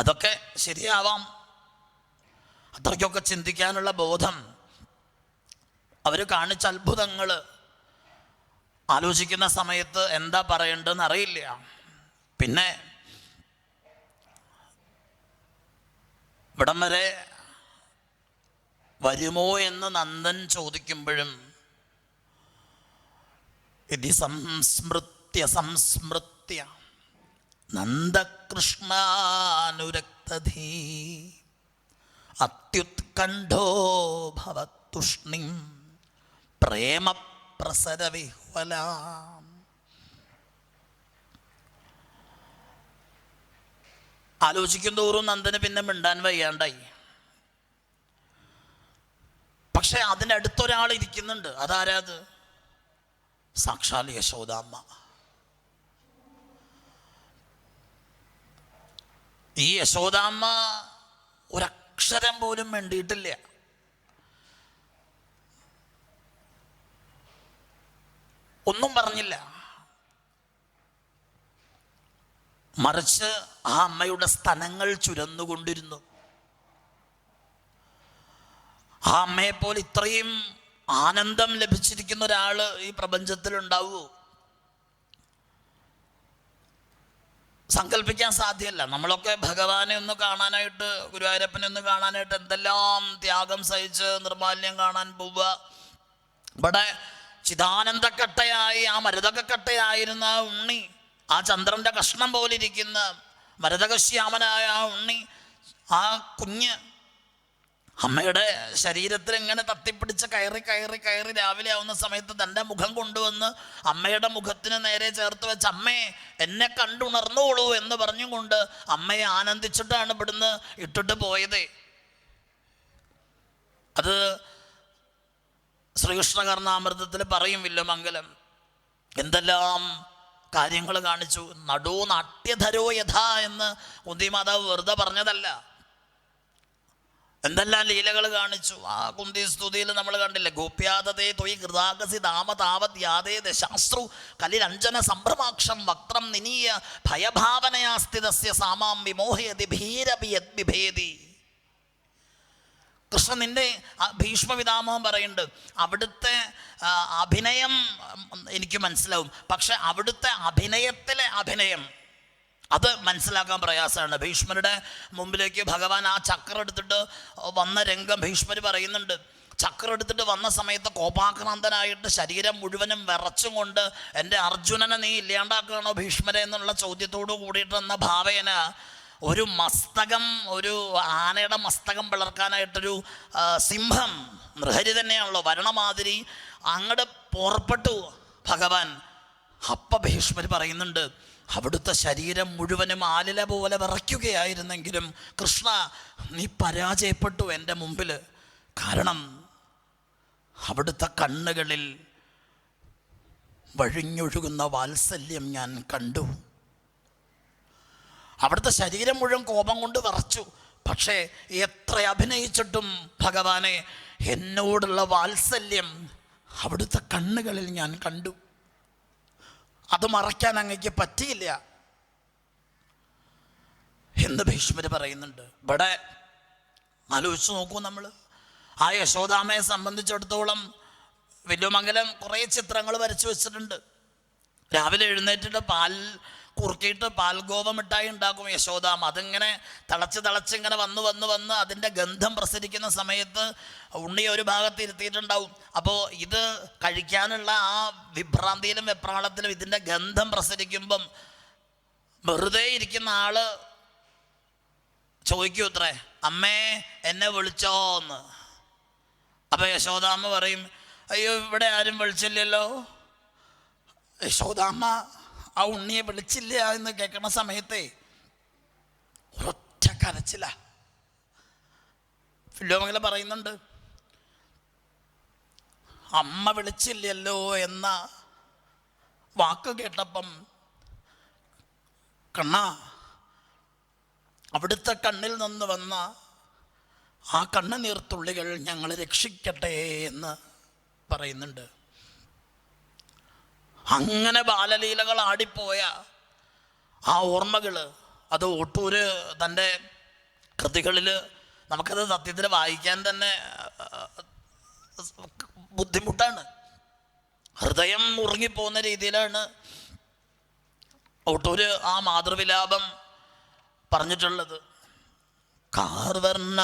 അതൊക്കെ ശരിയാവാം. അത്രയ്ക്കൊക്കെ ചിന്തിക്കാനുള്ള ബോധം, അവർ കാണിച്ച അത്ഭുതങ്ങൾ ആലോചിക്കുന്ന സമയത്ത് എന്താ പറയേണ്ടതെന്ന് അറിയില്ല. പിന്നെ ഇവിടം വരെ വരുമോ എന്ന് നന്ദൻ ചോദിക്കുമ്പോഴും ഇതി സംസ്മൃത്യ സംസ്മൃത്യ നന്ദകൃഷ്ണാനുരക്തധീ അത്യുത്കണ്ഠോ ഭവത്തുഷ്ണിം പ്രേമ പ്രസരവിഹ്വലാം. ആലോചിക്കും തോറും നന്ദന് പിന്നെ മിണ്ടാൻ വയ്യാണ്ടായി. പക്ഷെ അതിനടുത്തൊരാൾ ഇരിക്കുന്നുണ്ട്. അതാരാത്? സാക്ഷാൽ യശോദാമ്മ. ഈ യശോദാമ്മ ഒരക്ഷരം പോലും വേണ്ടിയിട്ടില്ല. ഒന്നും പറഞ്ഞില്ല. മറിച്ച് ആ അമ്മയുടെ സ്തനങ്ങൾ ചുരന്നുകൊണ്ടിരുന്നു. ആ അമ്മയെപ്പോലെ ഇത്രയും ആനന്ദം ലഭിച്ചിരിക്കുന്ന ഒരാൾ ഈ പ്രപഞ്ചത്തിൽ ഉണ്ടാവുമോ? സങ്കല്പിക്കാൻ സാധ്യമല്ല. നമ്മളൊക്കെ ഭഗവാനെ ഒന്ന് കാണാനായിട്ട്, ഗുരുവായൂരപ്പനെ ഒന്ന് കാണാനായിട്ട് എന്തെല്ലാം ത്യാഗം സഹിച്ച് നിർമാല്യം കാണാൻ പോവുക. ഇവിടെ ചിദാനന്ദക്കട്ടയായി ആ മരതകക്കട്ടയായിരുന്ന ആ ഉണ്ണി, ആ ചന്ദ്രൻ്റെ കഷ്ണം പോലെ ഇരിക്കുന്ന മരതകശ്യാമനായ ആ ഉണ്ണി, ആ കുഞ്ഞ് അമ്മയുടെ ശരീരത്തിൽ ഇങ്ങനെ തത്തിപ്പിടിച്ച് കയറി കയറി കയറി രാവിലെ ആവുന്ന സമയത്ത് തൻ്റെ മുഖം കൊണ്ടുവന്ന് അമ്മയുടെ മുഖത്തിന് നേരെ ചേർത്ത് വെച്ച്, അമ്മേ എന്നെ കണ്ടുണർന്നോളൂ എന്ന് പറഞ്ഞുകൊണ്ട് അമ്മയെ ആനന്ദിച്ചിട്ടാണ് ഇവിടുന്ന് ഇട്ടിട്ട് പോയത്. അത് ശ്രീകൃഷ്ണ കർണാമൃതത്തിൽ പറയും വില്ലുമംഗലം. എന്തെല്ലാം കാര്യങ്ങൾ കാണിച്ചു. നടോ നാട്യധരോ യഥാ എന്ന് കുന്തിമാതാവ് വെറുതെ പറഞ്ഞതല്ല. എന്തെല്ലാം ലീലകൾ കാണിച്ചു. ആ കുന്തി സ്തുതിയിൽ നമ്മൾ കണ്ടില്ലേ, ഗോപ്യാദതേ തൊയ് കൃതാകസി ദാമ താവത് യാതേ ദശാസ്രു കലിരഞ്ജന സംഭ്രമാക്ഷം വക്രം നിനീയ ഭയഭാവനയാസ്ഥിതസ്യ സാമാം വിമോഹയതി ഭീരഭിയദ്വിഭേദി. കൃഷ്ണൻ നിന്റെ ഭീഷ്മപിതാമഹൻ പറയുന്നുണ്ട്, അവിടുത്തെ അഭിനയം എനിക്ക് മനസ്സിലാവും, പക്ഷെ അവിടുത്തെ അഭിനയത്തിലെ അഭിനയം അത് മനസ്സിലാക്കാൻ പ്രയാസമാണ്. ഭീഷ്മരുടെ മുമ്പിലേക്ക് ഭഗവാൻ ആ ചക്രം എടുത്തിട്ട് വന്ന രംഗം ഭീഷ്മർ പറയുന്നുണ്ട്. ചക്രം എടുത്തിട്ട് വന്ന സമയത്ത് കോപാക്രാന്തനായിട്ട് ശരീരം മുഴുവനും വിറച്ചും കൊണ്ട്, എൻ്റെ അർജുനനെ നീ ഇല്ലാണ്ടാക്കുകയാണോ ഭീഷ്മരെ എന്നുള്ള ചോദ്യത്തോടു കൂടിയിട്ടെന്ന ഭാവേന ഒരു മസ്തകം, ഒരു ആനയുടെ മസ്തകം പിളർക്കാനായിട്ടൊരു സിംഹം, നൃഹരി തന്നെയാണല്ലോ, വരണമാതിരി അങ്ങോട്ട് പുറപ്പെട്ടു ഭഗവാൻ. അപ്പ ഭീഷ്മർ പറയുന്നുണ്ട്, അവിടുത്തെ ശരീരം മുഴുവനും ആലില പോലെ വിറയ്ക്കുകയായിരുന്നെങ്കിലും കൃഷ്ണ നീ പരാജയപ്പെട്ടു എൻ്റെ മുമ്പിൽ. കാരണം അവിടുത്തെ കണ്ണുകളിൽ വഴിഞ്ഞൊഴുകുന്ന വാത്സല്യം ഞാൻ കണ്ടു. അവിടുത്തെ ശരീരം മുഴുവൻ കോപം കൊണ്ട് വിറച്ചു. പക്ഷേ എത്ര അഭിനയിച്ചിട്ടും ഭഗവാനെ എന്നോടുള്ള വാത്സല്യം അവിടുത്തെ കണ്ണുകളിൽ ഞാൻ കണ്ടു. അത് മറയ്ക്കാൻ അങ്ങേക്ക് പറ്റിയില്ല. എന്ന് ഭീഷ്മർ പറയുന്നുണ്ട്. ഇവിടെ ആലോചിച്ച് നോക്കൂ നമ്മൾ. ആ യശോദാമ്മയെ സംബന്ധിച്ചിടത്തോളം വില്ലുമംഗലം കുറേ ചിത്രങ്ങൾ വരച്ചു വെച്ചിട്ടുണ്ട്. രാവിലെ എഴുന്നേറ്റിട്ട് പാൽ കുറുക്കിയിട്ട് പാൽഗോവ മിഠായി ഉണ്ടാക്കും യശോദാമ്മ. അതിങ്ങനെ തിളച്ചിങ്ങനെ വന്ന് അതിൻ്റെ ഗന്ധം പ്രസരിക്കുന്ന സമയത്ത് ഉണ്ണിയെ ഒരു ഭാഗത്ത് ഇരുത്തിയിട്ടുണ്ടാവും. അപ്പോൾ ഇത് കഴിക്കാനുള്ള ആ വിഭ്രാന്തിയിലും വെപ്രാളത്തിലും ഇതിൻ്റെ ഗന്ധം പ്രസരിക്കുമ്പം വെറുതെ ഇരിക്കുന്ന ആള് ചോദിക്കൂ അത്രേ, അമ്മേ എന്നെ വിളിച്ചോന്ന്. അപ്പോൾ യശോദാമ്മ പറയും, അയ്യോ ഇവിടെ ആരും വിളിച്ചില്ലല്ലോ. യശോദാമ്മ ആ ഉണ്ണിയെ വിളിച്ചില്ല എന്ന് കേൾക്കുന്ന സമയത്തെ ഒരൊറ്റ കരച്ചില. വില്ലുമംഗലം പറയുന്നുണ്ട്, അമ്മ വിളിച്ചില്ലല്ലോ എന്ന വാക്ക് കേട്ടപ്പം കണ്ണാ അവിടുത്തെ കണ്ണിൽ നിന്ന് വന്ന ആ കണ്ണുനീർത്തുള്ളികൾ ഞങ്ങളെ രക്ഷിക്കട്ടെ എന്ന് പറയുന്നുണ്ട്. അങ്ങനെ ബാലലീലകൾ ആടിപ്പോയ ആ ഓർമ്മകൾ അത് ഒട്ടൂര് തൻ്റെ കൃതികളിൽ നമുക്കത് സത്യത്തിൽ വായിക്കാൻ തന്നെ ബുദ്ധിമുട്ടാണ്. ഹൃദയം ഉറങ്ങിപ്പോകുന്ന രീതിയിലാണ് ഒട്ടൂര് ആ മാതൃവിലാപം പറഞ്ഞിട്ടുള്ളത്. കാർവർണ്ണ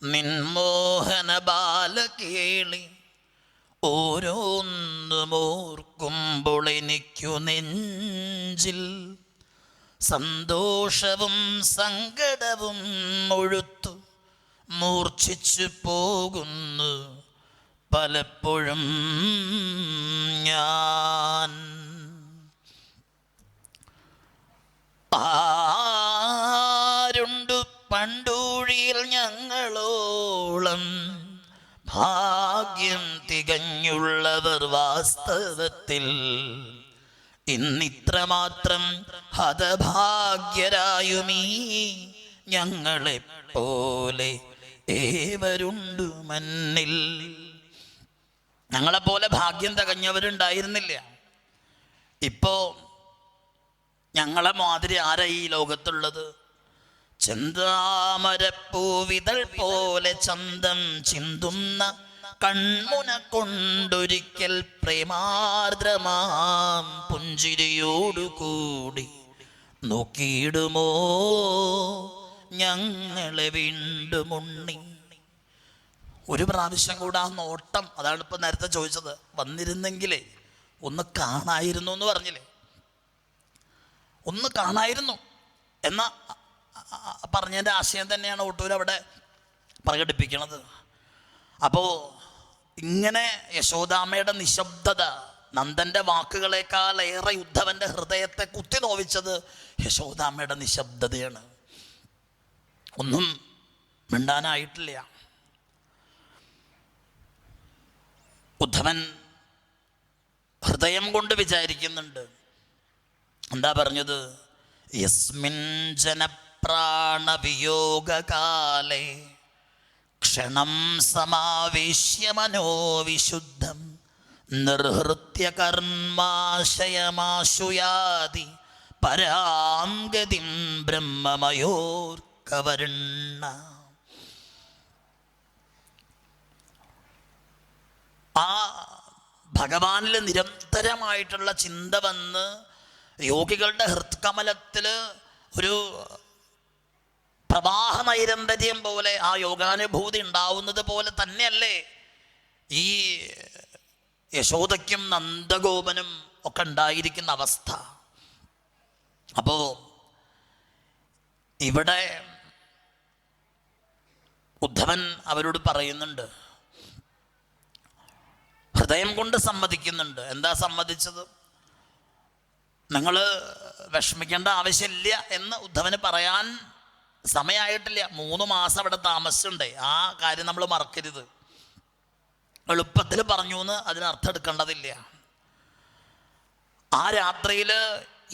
നിൻമോഹന ബാലകേളി ഓരോന്നുമോർക്കുമ്പോൾ എനിക്കു നെഞ്ചിൽ സന്തോഷവും സങ്കടവും മുഴുത്തു മൂർച്ഛിച്ചു പോകുന്നു പലപ്പോഴും ഞാൻ. ആരുണ്ടു പണ്ടൂഴിയിൽ ഞങ്ങളോളം ഭാഗ്യം തികഞ്ഞുള്ളവർ വാസ്തവത്തിൽ ഇന്നിത്രമാത്രം ഹതഭാഗ്യരായുമീ ഞങ്ങളെപ്പോലെ ഏവരുണ്ടു മന്നിൽ. ഞങ്ങളെപ്പോലെ ഭാഗ്യം തികഞ്ഞവരുണ്ടായിരുന്നില്ല. ഇപ്പോ ഞങ്ങളെ മാതിരി ആരാ ഈ ലോകത്തുള്ളത്? ചെന്താമരപ്പൂവിതൾ പോലെ ചന്തം ചിന്തുന്ന കൺമുന കൊണ്ടൊരിക്കൽ പ്രേമാർദ്രമാം പുഞ്ചിരിയോടുകൂടി നോക്കിയിടുമോ ഞങ്ങളെ വീണ്ടും ഉണ്ണി. ഒരു പ്രാവശ്യം കൂടെ ആ നോട്ടം, അതാണ് ഇപ്പം നേരത്തെ ചോദിച്ചത്, വന്നിരുന്നെങ്കിലേ ഒന്ന് കാണായിരുന്നു എന്ന് പറഞ്ഞില്ലേ, ഒന്ന് കാണായിരുന്നു എന്ന പറഞ്ഞതിൻ്റെ ആശയം തന്നെയാണ് ഒട്ടൂർ അവിടെ പ്രകടിപ്പിക്കുന്നത്. അപ്പോൾ ഇങ്ങനെ യശോദാമ്മയുടെ നിശബ്ദത നന്ദൻ്റെ വാക്കുകളേക്കാൾ ഏറെ ഉദ്ധവൻ്റെ ഹൃദയത്തെ കുത്തി നോവിച്ചത് യശോദാമ്മയുടെ നിശബ്ദതയാണ്. ഒന്നും മിണ്ടാനായിട്ടില്ല. ഉദ്ധവൻ ഹൃദയം കൊണ്ട് വിചാരിക്കുന്നുണ്ട്. എന്താ പറഞ്ഞത്? യസ്മിൻ ജനപ്രാണവിയോഗകാലേ ക്ഷണം സമാവേശ്യ മനോവിശുദ്ധം നിർഹൃത്യ കർമാശയമാശുയാതി പരാം ഗതിം ബ്രഹ്മമയോർക്കവരുണ്ണ. ആ ഭഗവാനിൽ നിരന്തരമായിട്ടുള്ള ചിന്ത വന്ന് യോഗികളുടെ ഹൃത്കമലത്തിൽ ഒരു പ്രവാഹ നൈരന്തര്യം പോലെ ആ യോഗാനുഭൂതി ഉണ്ടാവുന്നത് പോലെ തന്നെയല്ലേ ഈ യശോദയ്ക്കും നന്ദഗോപനും ഒക്കെ ഉണ്ടായിരിക്കുന്ന അവസ്ഥ. അപ്പോൾ ഇവിടെ ഉദ്ധവൻ അവരോട് പറയുന്നുണ്ട്, ഹൃദയം കൊണ്ട് സമ്മതിക്കുന്നുണ്ട്. എന്താ സമ്മതിച്ചത്? നിങ്ങൾ വിഷമിക്കേണ്ട ആവശ്യമില്ല എന്ന് ഉദ്ധവന് പറയാൻ സമയമായിട്ടില്ല. 3 മാസം അവിടെ താമസിച്ചുണ്ടേ. ആ കാര്യം നമ്മൾ മറക്കരുത്. എളുപ്പത്തിൽ പറഞ്ഞു എന്ന് അതിനർത്ഥം എടുക്കേണ്ടതില്ല. ആ രാത്രിയിൽ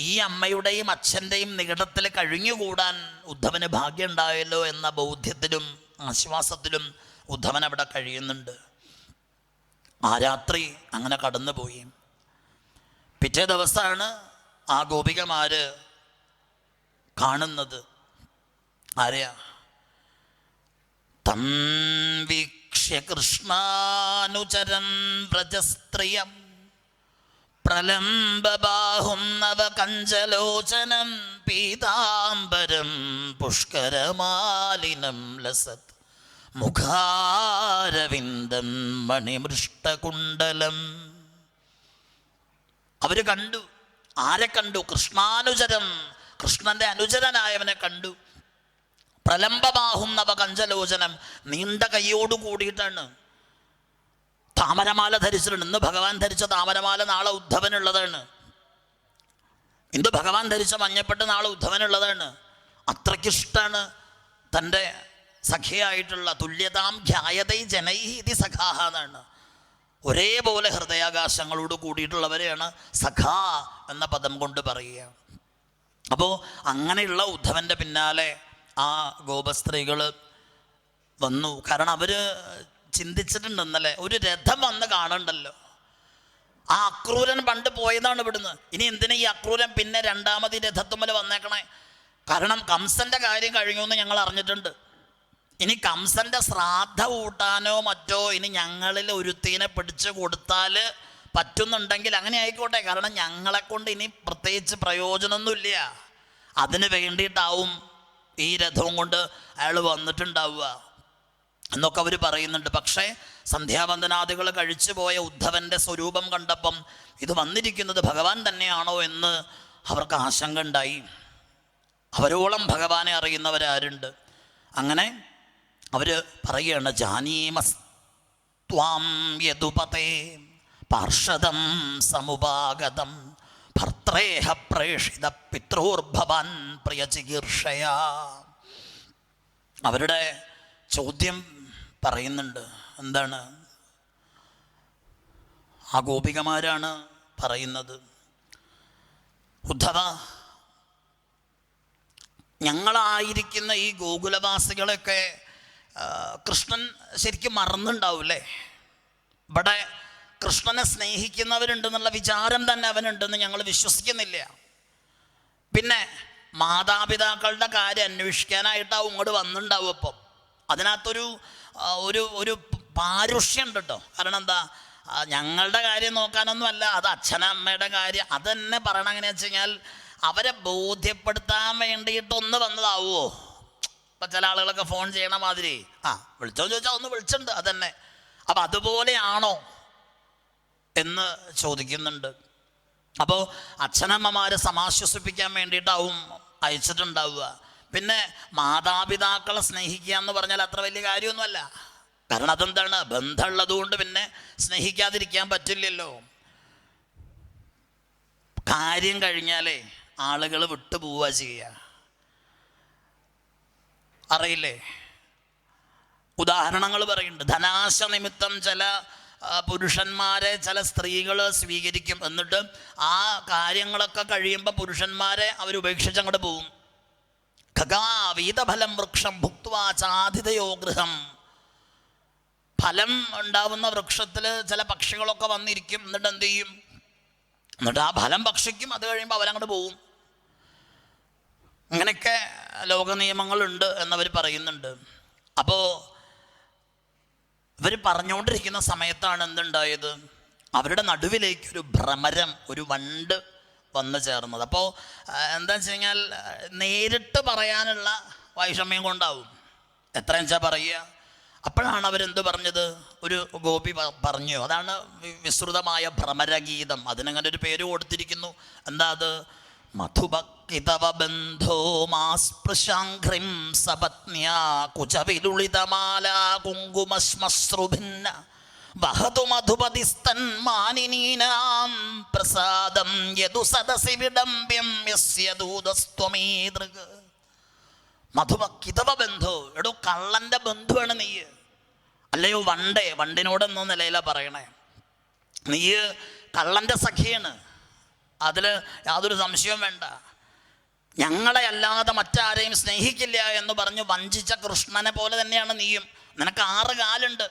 ഈ അമ്മയുടെയും അച്ഛൻ്റെയും നികടത്തിൽ കഴിഞ്ഞുകൂടാൻ ഉദ്ധവന് ഭാഗ്യം ഉണ്ടായല്ലോ എന്ന ബോധ്യത്തിലും ആശ്വാസത്തിലും ഉദ്ധവൻ അവിടെ കഴിയുന്നുണ്ട്. ആ രാത്രി അങ്ങനെ കടന്നുപോയി. പിറ്റേ ദിവസമാണ് ആ ഗോപികമാര് കാണുന്നത്. ആരെയാ? തം വീക്ഷ്യ കൃഷ്ണാനുചരം വ്രജസ്ത്രിയം പ്രലംബബാഹും നവകഞ്ചലോചനം പീതാംബരം പുഷ്കരമാലിനം ലസത് മുഖാരവിന്ദം മണിമൃഷ്ടകുണ്ടലം. അവര് കണ്ടു. ആരെ കണ്ടു? കൃഷ്ണാനുചരം, കൃഷ്ണന്റെ അനുചരനായവനെ കണ്ടു. പ്രലംബബാഹും നവകഞ്ചലോചനം, നീണ്ട കൈയോട് കൂടിയിട്ടാണ്. താമരമാല ധരിച്ചിട്ടുണ്ട്. ഇന്ന് ഭഗവാൻ ധരിച്ച താമരമാല നാളെ ഉദ്ധവനുള്ളതാണ്. ഇന്ന് ഭഗവാൻ ധരിച്ച മഞ്ഞപ്പെട്ട് നാളെ ഉദ്ധവനുള്ളതാണ്. അത്രയ്ക്കിഷ്ടാണ് തൻ്റെ സഖിയായിട്ടുള്ള. തുല്യതാം ധ്യായതൈ ജനൈഹി ഇതി സഖാഹ എന്നാണ്. ഒരേപോലെ ഹൃദയാകാശങ്ങളോട് കൂടിയിട്ടുള്ളവരെയാണ് സഖാ എന്ന പദം കൊണ്ട് പറയുക. അപ്പോൾ അങ്ങനെയുള്ള ഉദ്ധവൻ്റെ പിന്നാലെ ആ ഗോപസ്ത്രീകൾ വന്നു. കാരണം അവർ ചിന്തിച്ചിട്ടുണ്ട് ഇന്നലെ, ഒരു രഥം വന്ന് കാണണ്ടല്ലോ. ആ അക്രൂരൻ പണ്ട് പോയതാണ് ഇവിടുന്ന്. ഇനി എന്തിനാ ഈ അക്രൂരൻ പിന്നെ രണ്ടാമത് ഈ രഥത്തുമ്മൽ വന്നേക്കണേ? കാരണം കംസന്റെ കാര്യം കഴിഞ്ഞു എന്ന് ഞങ്ങൾ അറിഞ്ഞിട്ടുണ്ട്. ഇനി കംസന്റെ ശ്രാദ്ധ കൂട്ടാനോ മറ്റോ ഇനി ഞങ്ങളിൽ ഒരുത്തീനെ പിടിച്ചു കൊടുത്താൽ പറ്റുന്നുണ്ടെങ്കിൽ അങ്ങനെ ആയിക്കോട്ടെ. കാരണം ഞങ്ങളെ കൊണ്ട് ഇനി പ്രത്യേകിച്ച് പ്രയോജനമൊന്നുമില്ല. അതിന് വേണ്ടിയിട്ടാവും ഈ രഥവും കൊണ്ട് അയാൾ വന്നിട്ടുണ്ടാവുക എന്നൊക്കെ അവർ പറയുന്നുണ്ട്. പക്ഷേ സന്ധ്യാവന്ദനാദികൾ കഴിച്ചു പോയ ഉദ്ധവൻ്റെ സ്വരൂപം കണ്ടപ്പം ഇത് വന്നിരിക്കുന്നത് ഭഗവാൻ തന്നെയാണോ എന്ന് അവർക്ക് ആശങ്ക ഉണ്ടായി. അവരോളം ഭഗവാനെ അറിയുന്നവരാരുണ്ട്? അങ്ങനെ അവർ പറയുകയാണ്, ജാനീമസ്ത്വാം യദുപതേ പാർഷദം സമുപാഗതം ഭർത്രേഹ പ്രേഷിത പിതൃർഭവാൻ പ്രിയചികീർഷയാ. അവരുടെ ചോദ്യം പറയുന്നുണ്ട്. എന്താണ്? ആ ഗോപികമാരാണ് പറയുന്നത്, ഉദ്ധവ, ഞങ്ങളായിരിക്കുന്ന ഈ ഗോകുലവാസികളൊക്കെ കൃഷ്ണൻ ശരിക്കും മറന്നുണ്ടാവൂലേ? ഇവിടെ കൃഷ്ണനെ സ്നേഹിക്കുന്നവരുണ്ടെന്നുള്ള വിചാരം തന്നെ അവനുണ്ടെന്ന് ഞങ്ങൾ വിശ്വസിക്കുന്നില്ല. പിന്നെ മാതാപിതാക്കളുടെ കാര്യം അന്വേഷിക്കാനായിട്ടാവും ഇങ്ങോട്ട് വന്നിട്ടുണ്ടാവും. അപ്പം അതിനകത്തൊരു ഒരു ഒരു പാരുഷ്യം ഉണ്ട് കേട്ടോ. കാരണം എന്താ, ഞങ്ങളുടെ കാര്യം നോക്കാനൊന്നുമല്ല, അത് അച്ഛനമ്മയുടെ കാര്യം. അത് തന്നെ പറയണം. എങ്ങനെയാ വെച്ച് കഴിഞ്ഞാൽ അവരെ ബോധ്യപ്പെടുത്താൻ വേണ്ടിയിട്ടൊന്ന് വന്നതാവുമോ? ഇപ്പം ചില ആളുകളൊക്കെ ഫോൺ ചെയ്യണ മാതിരി, വിളിച്ചോ ചോദിച്ചാൽ ഒന്ന് വിളിച്ചിട്ടുണ്ട്, അതന്നെ. അപ്പം അതുപോലെയാണോ എന്ന് ചോദിക്കുന്നുണ്ട്. അപ്പോൾ അച്ഛനമ്മമാരെ സമാശ്വസിപ്പിക്കാൻ വേണ്ടിയിട്ടാവും അയച്ചിട്ടുണ്ടാവുക. പിന്നെ മാതാപിതാക്കളെ സ്നേഹിക്കുക എന്ന് പറഞ്ഞാൽ അത്ര വലിയ കാര്യമൊന്നുമല്ല. കാരണം അതെന്താണ്, ബന്ധമുള്ളത് കൊണ്ട് പിന്നെ സ്നേഹിക്കാതിരിക്കാൻ പറ്റില്ലല്ലോ. കാര്യം കഴിഞ്ഞാലേ ആളുകൾ വിട്ടുപോവുക ചെയ്യുക. അറിയില്ലേ? ഉദാഹരണങ്ങൾ പറയുന്നുണ്ട്. ധനാശ നിമിത്തം ചില പുരുഷന്മാരെ ചില സ്ത്രീകൾ സ്വീകരിക്കും. എന്നിട്ട് ആ കാര്യങ്ങളൊക്കെ കഴിയുമ്പോൾ പുരുഷന്മാരെ അവരുപേക്ഷിച്ച് അങ്ങോട്ട് പോവും. ഖഗാവീതഫലം വൃക്ഷം ഭുക്ത്വാ ചാധിതയോ ഗൃഹം. ഫലം ഉണ്ടാവുന്ന വൃക്ഷത്തിൽ ചില പക്ഷികളൊക്കെ വന്നിരിക്കും. എന്നിട്ട് എന്ത് ചെയ്യും? എന്നിട്ട് ആ ഫലം ഭക്ഷിക്കും. അത് കഴിയുമ്പോൾ അവരങ്ങോട്ട് പോവും. ഇങ്ങനെയൊക്കെ ലോക നിയമങ്ങളുണ്ട് എന്നവർ പറയുന്നുണ്ട്. അപ്പോൾ ഇവർ പറഞ്ഞുകൊണ്ടിരിക്കുന്ന സമയത്താണ് എന്തുണ്ടായത്? അവരുടെ നടുവിലേക്ക് ഒരു ഭ്രമരം, ഒരു വണ്ട് വന്നു ചേർന്നത്. അപ്പോൾ എന്താ വെച്ച് കഴിഞ്ഞാൽ നേരിട്ട് പറയാനുള്ള വൈഷമ്യം കൊണ്ടാവും. എത്രയെന്ന് വെച്ചാൽ പറയുക. അപ്പോഴാണ് അവരെന്ത് പറഞ്ഞത്? ഒരു ഗോപി പറഞ്ഞു. അതാണ് വിസ്തൃതമായ ഭ്രമരഗീതം. അതിനങ്ങനെ ഒരു പേര് കൊടുത്തിരിക്കുന്നു. എന്താ അത്? മധുഭക്തിതവ ബന്ധോ മാസ്പൃശാഘ്രിം സപത്ന്യാ കുചവിലുളിതമാല കുങ്കുമശ്മശ്രുഭിന്ന വഹതു മധുപതിസ്തൻ മാനിനീനാം പ്രസാദം യദു സദസി വിഡംബ്യം യസ്യ ദൂതസ്ത്വമീദൃഗ്. മധുഭക്തിതവ ബന്ധോ, എടോ കള്ളൻ്റെ ബന്ധുവാണ് നീ, അല്ലയോ വണ്ടേ. വണ്ടിനോടെന്ന നിലയിലാണ് പറയണേ. നീ കള്ളൻ്റെ സഖിയാണ്, അതിൽ യാതൊരു സംശയവും വേണ്ട. ഞങ്ങളെ അല്ലാതെ മറ്റാരെയും സ്നേഹിക്കില്ല എന്ന് പറഞ്ഞ് വഞ്ചിച്ച കൃഷ്ണനെ പോലെ തന്നെയാണ് നീയും. നിനക്ക് 6 കാലുണ്ട്,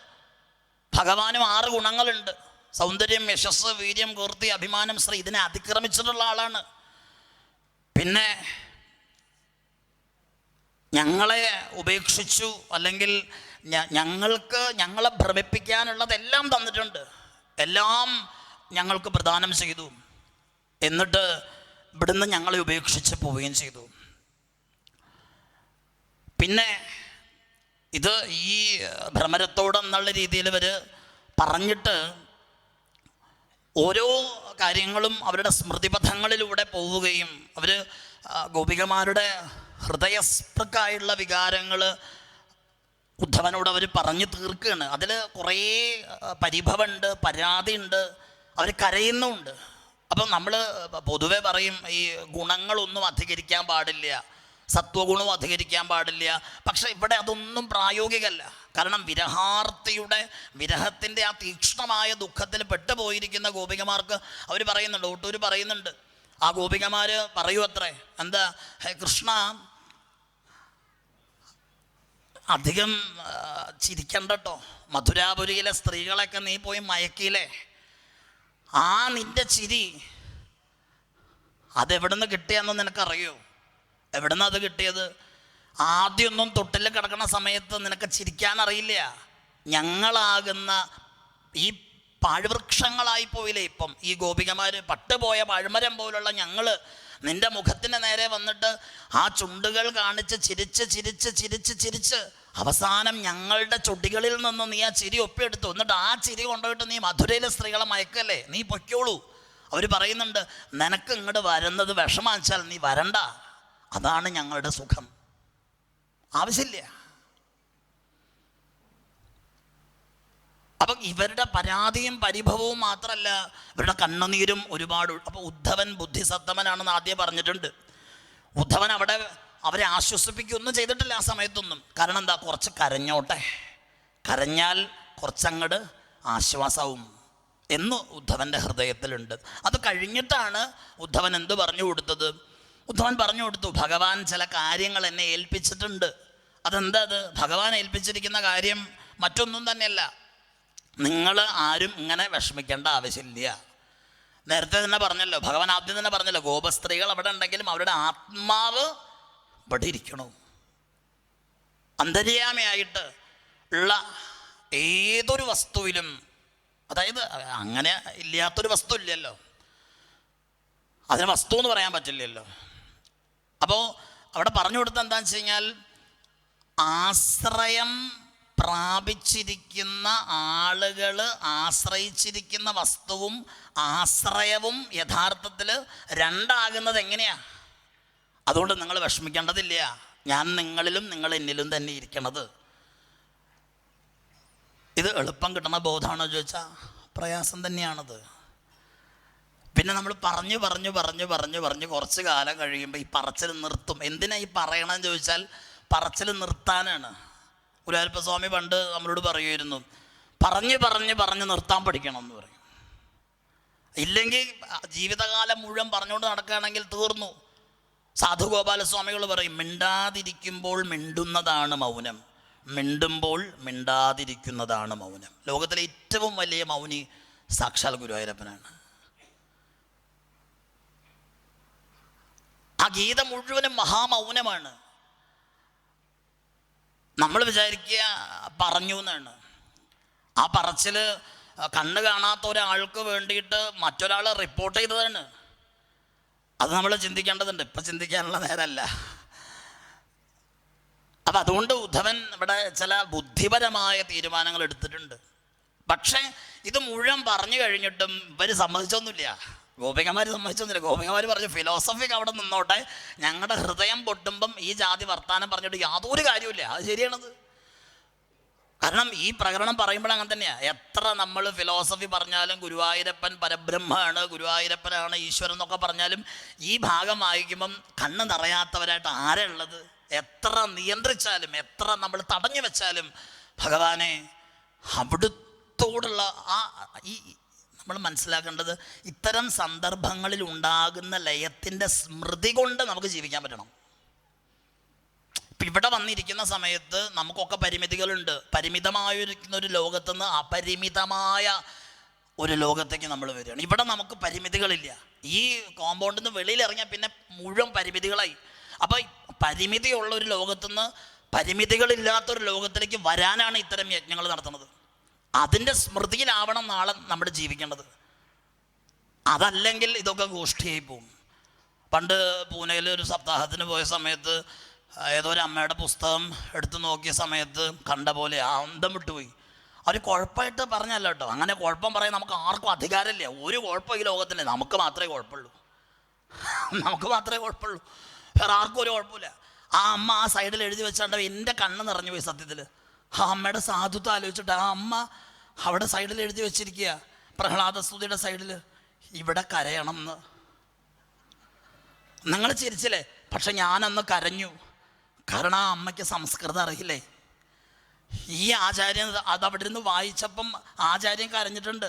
ഭഗവാനും 6 ഗുണങ്ങളുണ്ട്. സൗന്ദര്യം, യശസ്, വീര്യം, കീർത്തി, അഭിമാനം, ശ്രീ. ഇതിനെ അതിക്രമിച്ചിട്ടുള്ള ആളാണ്. പിന്നെ ഞങ്ങളെ ഉപേക്ഷിച്ചു, അല്ലെങ്കിൽ ഞങ്ങളെ ഭ്രമിപ്പിക്കാനുള്ളതെല്ലാം തന്നിട്ടുണ്ട്, എല്ലാം ഞങ്ങൾക്ക് പ്രദാനം ചെയ്തു, എന്നിട്ട് ഇവിടുന്ന് ഞങ്ങളെ ഉപേക്ഷിച്ച് പോവുകയും ചെയ്തു. പിന്നെ ഇത് ഈ ഭ്രമരത്തോടെന്നുള്ള രീതിയിൽ ഇവർ പറഞ്ഞിട്ട് ഓരോ കാര്യങ്ങളും അവരുടെ സ്മൃതിപഥങ്ങളിലൂടെ പോവുകയും അവർ ഗോപികമാരുടെ ഹൃദയസ്പൃക്കായുള്ള വികാരങ്ങൾ ഉദ്ധവനോട് അവർ പറഞ്ഞു തീർക്കുകയാണ്. അതിൽ കുറേ പരിഭവമുണ്ട്, പരാതിയുണ്ട്, അവർ കരയുന്നുമുണ്ട്. അപ്പം നമ്മൾ പൊതുവെ പറയും ഈ ഗുണങ്ങളൊന്നും അധികരിക്കാൻ പാടില്ല, സത്വഗുണവും അധികരിക്കാൻ പാടില്ല. പക്ഷെ ഇവിടെ അതൊന്നും പ്രായോഗികമല്ല. കാരണം വിരഹത്തിൻ്റെ ആ തീക്ഷ്ണമായ ദുഃഖത്തിൽ പെട്ടുപോയിരിക്കുന്ന ഗോപികമാർക്ക് അവർ പറയുന്നുണ്ട്, ഒട്ടൂർ പറയുന്നുണ്ട്, ആ ഗോപികമാർ പറയൂ അത്രേ, എന്താ, ഹേ കൃഷ്ണ, അധികം ചിരിക്കണ്ട കേട്ടോ, മധുരാപുരിയിലെ സ്ത്രീകളൊക്കെ നീ പോയി മയക്കിയില്ലേ, ആ നിന്റെ ചിരി അതെവിടുന്ന് കിട്ടിയെന്ന് നിനക്കറിയോ? എവിടുന്ന് അത് കിട്ടിയത്? ആദ്യമൊന്നും തൊട്ടിൽ കിടക്കുന്ന സമയത്ത് നിനക്ക് ചിരിക്കാൻ അറിയില്ല. ഞങ്ങളാകുന്ന ഈ പാഴ്വൃക്ഷങ്ങളായി പോയില്ലേ ഇപ്പം ഈ ഗോപികമാർ, പട്ടുപോയ പഴമരം പോലുള്ള ഞങ്ങൾ നിന്റെ മുഖത്തിന് നേരെ വന്നിട്ട് ആ ചുണ്ടുകൾ കാണിച്ച് ചിരിച്ച് ചിരിച്ച് ചിരിച്ച് ചിരിച്ച് അവസാനം ഞങ്ങളുടെ ചുടികളിൽ നിന്ന് നീ ആ ചിരി ഒപ്പിയെടുത്തു. എന്നിട്ട് ആ ചിരി കൊണ്ടുപോയിട്ട് നീ മധുരയിലെ സ്ത്രീകളെ മയക്കല്ലേ, നീ പൊയ്ക്കോളൂ. അവർ പറയുന്നുണ്ട്, നിനക്ക് ഇങ്ങോട്ട് വരുന്നത് വിഷമാച്ചാൽ നീ വരണ്ട, അതാണ് ഞങ്ങളുടെ സുഖം, ആവശ്യമില്ല. അപ്പം ഇവരുടെ പരാതിയും പരിഭവവും മാത്രമല്ല, ഇവരുടെ കണ്ണുനീരും ഒരുപാട്. അപ്പോൾ ഉദ്ധവൻ ബുദ്ധിസത്തമനാണെന്ന് ആദ്യം പറഞ്ഞിട്ടുണ്ട്. ഉദ്ധവൻ അവിടെ അവരെ ആശ്വസിപ്പിക്കുകയൊന്നും ചെയ്തിട്ടില്ല ആ സമയത്തൊന്നും. കാരണം എന്താ, കുറച്ച് കരഞ്ഞോട്ടെ, കരഞ്ഞാൽ കുറച്ചങ്ങട് ആശ്വാസവും എന്ന് ഉദ്ധവൻ്റെ ഹൃദയത്തിലുണ്ട്. അത് കഴിഞ്ഞിട്ടാണ് ഉദ്ധവൻ എന്ത് പറഞ്ഞു കൊടുത്തത്? ഉദ്ധവൻ പറഞ്ഞു കൊടുത്തു, ഭഗവാൻ ചില കാര്യങ്ങൾ എന്നെ ഏൽപ്പിച്ചിട്ടുണ്ട്. അതെന്താ? അത് ഭഗവാൻ ഏൽപ്പിച്ചിരിക്കുന്ന കാര്യം മറ്റൊന്നും തന്നെയല്ല, നിങ്ങൾ ആരും ഇങ്ങനെ വിഷമിക്കേണ്ട ആവശ്യമില്ല. നേരത്തെ തന്നെ പറഞ്ഞല്ലോ, ഭഗവാൻ ആദ്യം തന്നെ പറഞ്ഞല്ലോ, ഗോപസ്ത്രീകൾ അവിടെ ഉണ്ടെങ്കിലും അവരുടെ ആത്മാവ് ഇവിടെ ഇരിക്കണു. അന്തര്യാമിയായിട്ട് ഉള്ള ഏതൊരു വസ്തുവിലും, അതായത് അങ്ങനെ ഇല്ലാത്തൊരു വസ്തു ഇല്ലല്ലോ, അതിന് വസ്തു എന്ന് പറയാൻ പറ്റില്ലല്ലോ. അപ്പോൾ അവിടെ പറഞ്ഞു കൊടുത്ത എന്താണെന്ന് വെച്ച് കഴിഞ്ഞാൽ, ആശ്രയം പ്രാപിച്ചിരിക്കുന്ന ആളുകൾ ആശ്രയിച്ചിരിക്കുന്ന വസ്തുവും ആശ്രയവും യഥാർത്ഥത്തിൽ രണ്ടാകുന്നത് എങ്ങനെയാ? അതുകൊണ്ട് നിങ്ങൾ വിഷമിക്കേണ്ടതില്ല, ഞാൻ നിങ്ങളിലും നിങ്ങൾ എന്നിലും തന്നെ ഇരിക്കണത്. ഇത് എളുപ്പം കിട്ടുന്ന ബോധമാണോ ചോദിച്ചാൽ പ്രയാസം തന്നെയാണത്. പിന്നെ നമ്മൾ പറഞ്ഞു പറഞ്ഞു പറഞ്ഞു പറഞ്ഞു പറഞ്ഞ് കുറച്ച് കാലം കഴിയുമ്പോൾ ഈ പറച്ചിൽ നിർത്തും. എന്തിനാ ഈ പറയണമെന്ന് ചോദിച്ചാൽ പറച്ചിൽ നിർത്താനാണ്. ഗുരുവായൂരപ്പസ്വാമി പണ്ട് നമ്മളോട് പറയുമായിരുന്നു, പറഞ്ഞ് പറഞ്ഞ് പറഞ്ഞ് നിർത്താൻ പഠിക്കണം എന്ന് പറയും. ഇല്ലെങ്കിൽ ജീവിതകാലം മുഴുവൻ പറഞ്ഞുകൊണ്ട് നടക്കുകയാണെങ്കിൽ തീർന്നു. സാധുഗോപാലസ്വാമികൾ പറയും, മിണ്ടാതിരിക്കുമ്പോൾ മിണ്ടുന്നതാണ് മൗനം, മിണ്ടുമ്പോൾ മിണ്ടാതിരിക്കുന്നതാണ് മൗനം. ലോകത്തിലെ ഏറ്റവും വലിയ മൗനി സാക്ഷാൽ ഗുരുവായൂരപ്പനാണ്. ആ ഗീത മുഴുവനും മഹാമൗനമാണ്. നമ്മൾ വിചാരിക്കുക പറഞ്ഞു എന്നാണ്. ആ പറച്ചിൽ കണ്ണ് കാണാത്ത ഒരാൾക്ക് വേണ്ടിയിട്ട് മറ്റൊരാൾ റിപ്പോർട്ട് ചെയ്തതാണ്. അത് നമ്മൾ ചിന്തിക്കേണ്ടതുണ്ട്, ഇപ്പം ചിന്തിക്കാനുള്ള നേരമല്ല. അപ്പം അതുകൊണ്ട് ഉദ്ധവൻ ഇവിടെ ചില ബുദ്ധിപരമായ തീരുമാനങ്ങൾ എടുത്തിട്ടുണ്ട്. പക്ഷേ ഇത് മുഴുവൻ പറഞ്ഞു കഴിഞ്ഞിട്ടും ഇവർ സമ്മതിച്ചൊന്നുമില്ല, ഗോപികമാർ സമ്മതിച്ചൊന്നുമില്ല. ഗോപികമാർ പറഞ്ഞു, ഫിലോസഫിക്ക് അവിടെ നിന്നോട്ടെ, ഞങ്ങളുടെ ഹൃദയം പൊട്ടുമ്പം ഈ ജാതി വർത്താനം പറഞ്ഞിട്ട് യാതൊരു കാര്യമില്ല. അത് ശരിയാണത്. കാരണം ഈ പ്രകരണം പറയുമ്പോൾ അങ്ങനെ തന്നെയാണ്. എത്ര നമ്മൾ ഫിലോസഫി പറഞ്ഞാലും ഗുരുവായൂരപ്പൻ പരബ്രഹ്മമാണ്, ഗുരുവായൂരപ്പനാണ് ഈശ്വരൻ എന്നൊക്കെ പറഞ്ഞാലും ഈ ഭാഗം വായിക്കുമ്പം കണ്ണ് നിറയാത്തവരായിട്ട് ആരാ ഉള്ളത്? എത്ര നിയന്ത്രിച്ചാലും എത്ര നമ്മൾ തടഞ്ഞു വെച്ചാലും ഭഗവാനെ അവിടുത്തോടുള്ള ഈ നമ്മൾ മനസ്സിലാക്കേണ്ടത്, ഇത്തരം സന്ദർഭങ്ങളിൽ ഉണ്ടാകുന്ന ലയത്തിൻ്റെ സ്മൃതി കൊണ്ട് നമുക്ക് ജീവിക്കാൻ പറ്റണം. ഇപ്പം ഇവിടെ വന്നിരിക്കുന്ന സമയത്ത് നമുക്കൊക്കെ പരിമിതികളുണ്ട്. പരിമിതമായിരിക്കുന്ന ഒരു ലോകത്തുനിന്ന് അപരിമിതമായ ഒരു ലോകത്തേക്ക് നമ്മൾ വരികയാണ്. ഇവിടെ നമുക്ക് പരിമിതികളില്ല. ഈ കോമ്പൗണ്ടിൽ നിന്ന് വെളിയിൽ ഇറങ്ങിയാൽ പിന്നെ മുഴുവൻ പരിമിതികളായി. അപ്പോൾ പരിമിതിയുള്ള ഒരു ലോകത്തുനിന്ന് പരിമിതികളില്ലാത്തൊരു ലോകത്തിലേക്ക് വരാനാണ് ഇത്തരം യജ്ഞങ്ങൾ നടത്തുന്നത്. അതിൻ്റെ സ്മൃതിയിലാവണം നാളെ നമ്മൾ ജീവിക്കേണ്ടത്. അതല്ലെങ്കിൽ ഇതൊക്കെ ഗോഷ്ഠിയായി പോകും. പണ്ട് പൂനെയിൽ ഒരു സപ്താഹത്തിന് പോയ സമയത്ത് ഏതോ ഒരു അമ്മയുടെ പുസ്തകം എടുത്തു നോക്കിയ സമയത്ത് കണ്ട പോലെ അന്തം വിട്ടുപോയി. അവർ കുഴപ്പമായിട്ട് പറഞ്ഞല്ല കേട്ടോ, അങ്ങനെ കുഴപ്പം പറയാൻ നമുക്ക് ആർക്കും അധികാരമില്ല. ഒരു കുഴപ്പം ഈ ലോകത്തില്ല, നമുക്ക് മാത്രമേ കുഴപ്പമുള്ളൂ. നമുക്ക് മാത്രമേ കുഴപ്പമുള്ളൂ, വേറെ ആർക്കും ഒരു കുഴപ്പമില്ല. ആ അമ്മ ആ സൈഡിൽ എഴുതി വെച്ചാണ്ട് എൻ്റെ കണ്ണ് നിറഞ്ഞു പോയി സത്യത്തിൽ. ആ അമ്മയുടെ സാധുത്വം ആലോചിച്ചിട്ട് ആ അമ്മ അവിടെ സൈഡിൽ എഴുതി വെച്ചിരിക്കുക, പ്രഹ്ലാദസ്തുതിയുടെ സൈഡിൽ, ഇവിടെ കരയണം എന്ന്. നിങ്ങൾ ചിരിച്ചില്ലേ? പക്ഷെ ഞാനന്ന് കരഞ്ഞു. കാരണം ആ അമ്മയ്ക്ക് സംസ്കൃതം അറിയില്ലേ. ഈ ആചാര്യൻ അതവിടെ നിന്ന് വായിച്ചപ്പം ആചാര്യൻ കരഞ്ഞിട്ടുണ്ട്.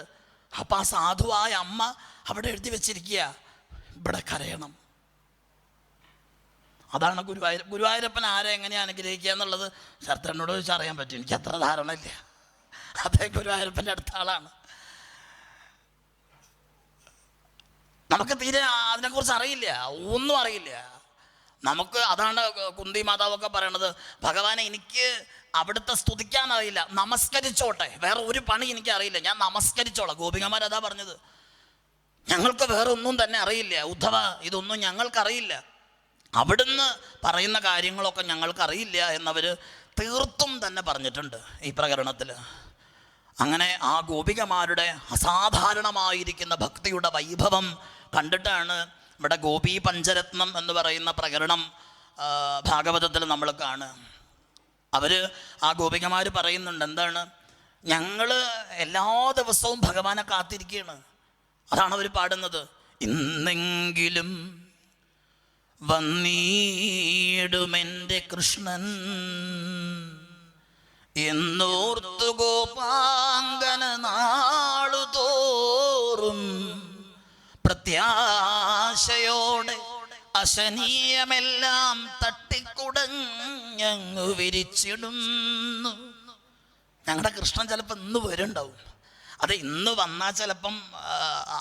അപ്പം ആ സാധുവായ അമ്മ അവിടെ എഴുതി വെച്ചിരിക്കുക, ഇവിടെ കരയണം. അതാണ് ഗുരുവായൂരപ്പൻ ആരെ എങ്ങനെയാണ് അനുഗ്രഹിക്കുക എന്നുള്ളത് ശരത്തനോട് ചോദിച്ചാൽ അറിയാൻ പറ്റും. എനിക്ക് അത്ര ധാരണ ഇല്ല. അതേ ഗുരുവായൂരപ്പൻ്റെ അടുത്ത ആളാണ്. നമുക്ക് തീരെ അതിനെക്കുറിച്ച് അറിയില്ല, ഒന്നും അറിയില്ല നമുക്ക്. അതാണ് കുന്തി മാതാവൊക്കെ പറയണത്, ഭഗവാനെ എനിക്ക് അവിടുത്തെ സ്തുതിക്കാൻ അറിയില്ല, നമസ്കരിച്ചോട്ടെ, വേറെ ഒരു പണി എനിക്കറിയില്ല, ഞാൻ നമസ്കരിച്ചോളാം. ഗോപികമാരതാ പറഞ്ഞത്, ഞങ്ങൾക്ക് വേറെ ഒന്നും തന്നെ അറിയില്ല ഉദ്ധവ, ഇതൊന്നും ഞങ്ങൾക്കറിയില്ല, അവിടുന്ന് പറയുന്ന കാര്യങ്ങളൊക്കെ ഞങ്ങൾക്കറിയില്ല എന്നവർ തീർത്തും തന്നെ പറഞ്ഞിട്ടുണ്ട് ഈ പ്രകരണത്തിൽ. അങ്ങനെ ആ ഗോപികമാരുടെ അസാധാരണമായിരിക്കുന്ന ഭക്തിയുടെ വൈഭവം കണ്ടിട്ടാണ് ഇവിടെ ഗോപീ പഞ്ചരത്നം എന്ന് പറയുന്ന പ്രകരണം ഭാഗവതത്തിൽ നമ്മൾ കാണുക. അവർ ആ ഗോപികമാർ പറയുന്നുണ്ട്, എന്താണ്, ഞങ്ങൾ എല്ലാ ദിവസവും ഭഗവാനെ കാത്തിരിക്കുകയാണ്. അതാണ് അവർ പാടുന്നത്. ഇന്നെങ്കിലും വന്നീടുമെൻ്റെ കൃഷ്ണൻ എന്നോർത്തു ഗോപാങ്കന നാളുതോറും പ്രത്യാശയോടെ അശനീയമെല്ലാം തട്ടിക്കുടഞ്ഞങ്ങു വിരിച്ചിടുന്നു. ഞങ്ങളുടെ കൃഷ്ണൻ ചിലപ്പോൾ ഇന്ന് വരുന്നുണ്ടാവും. അത് ഇന്ന് വന്നാൽ ചിലപ്പം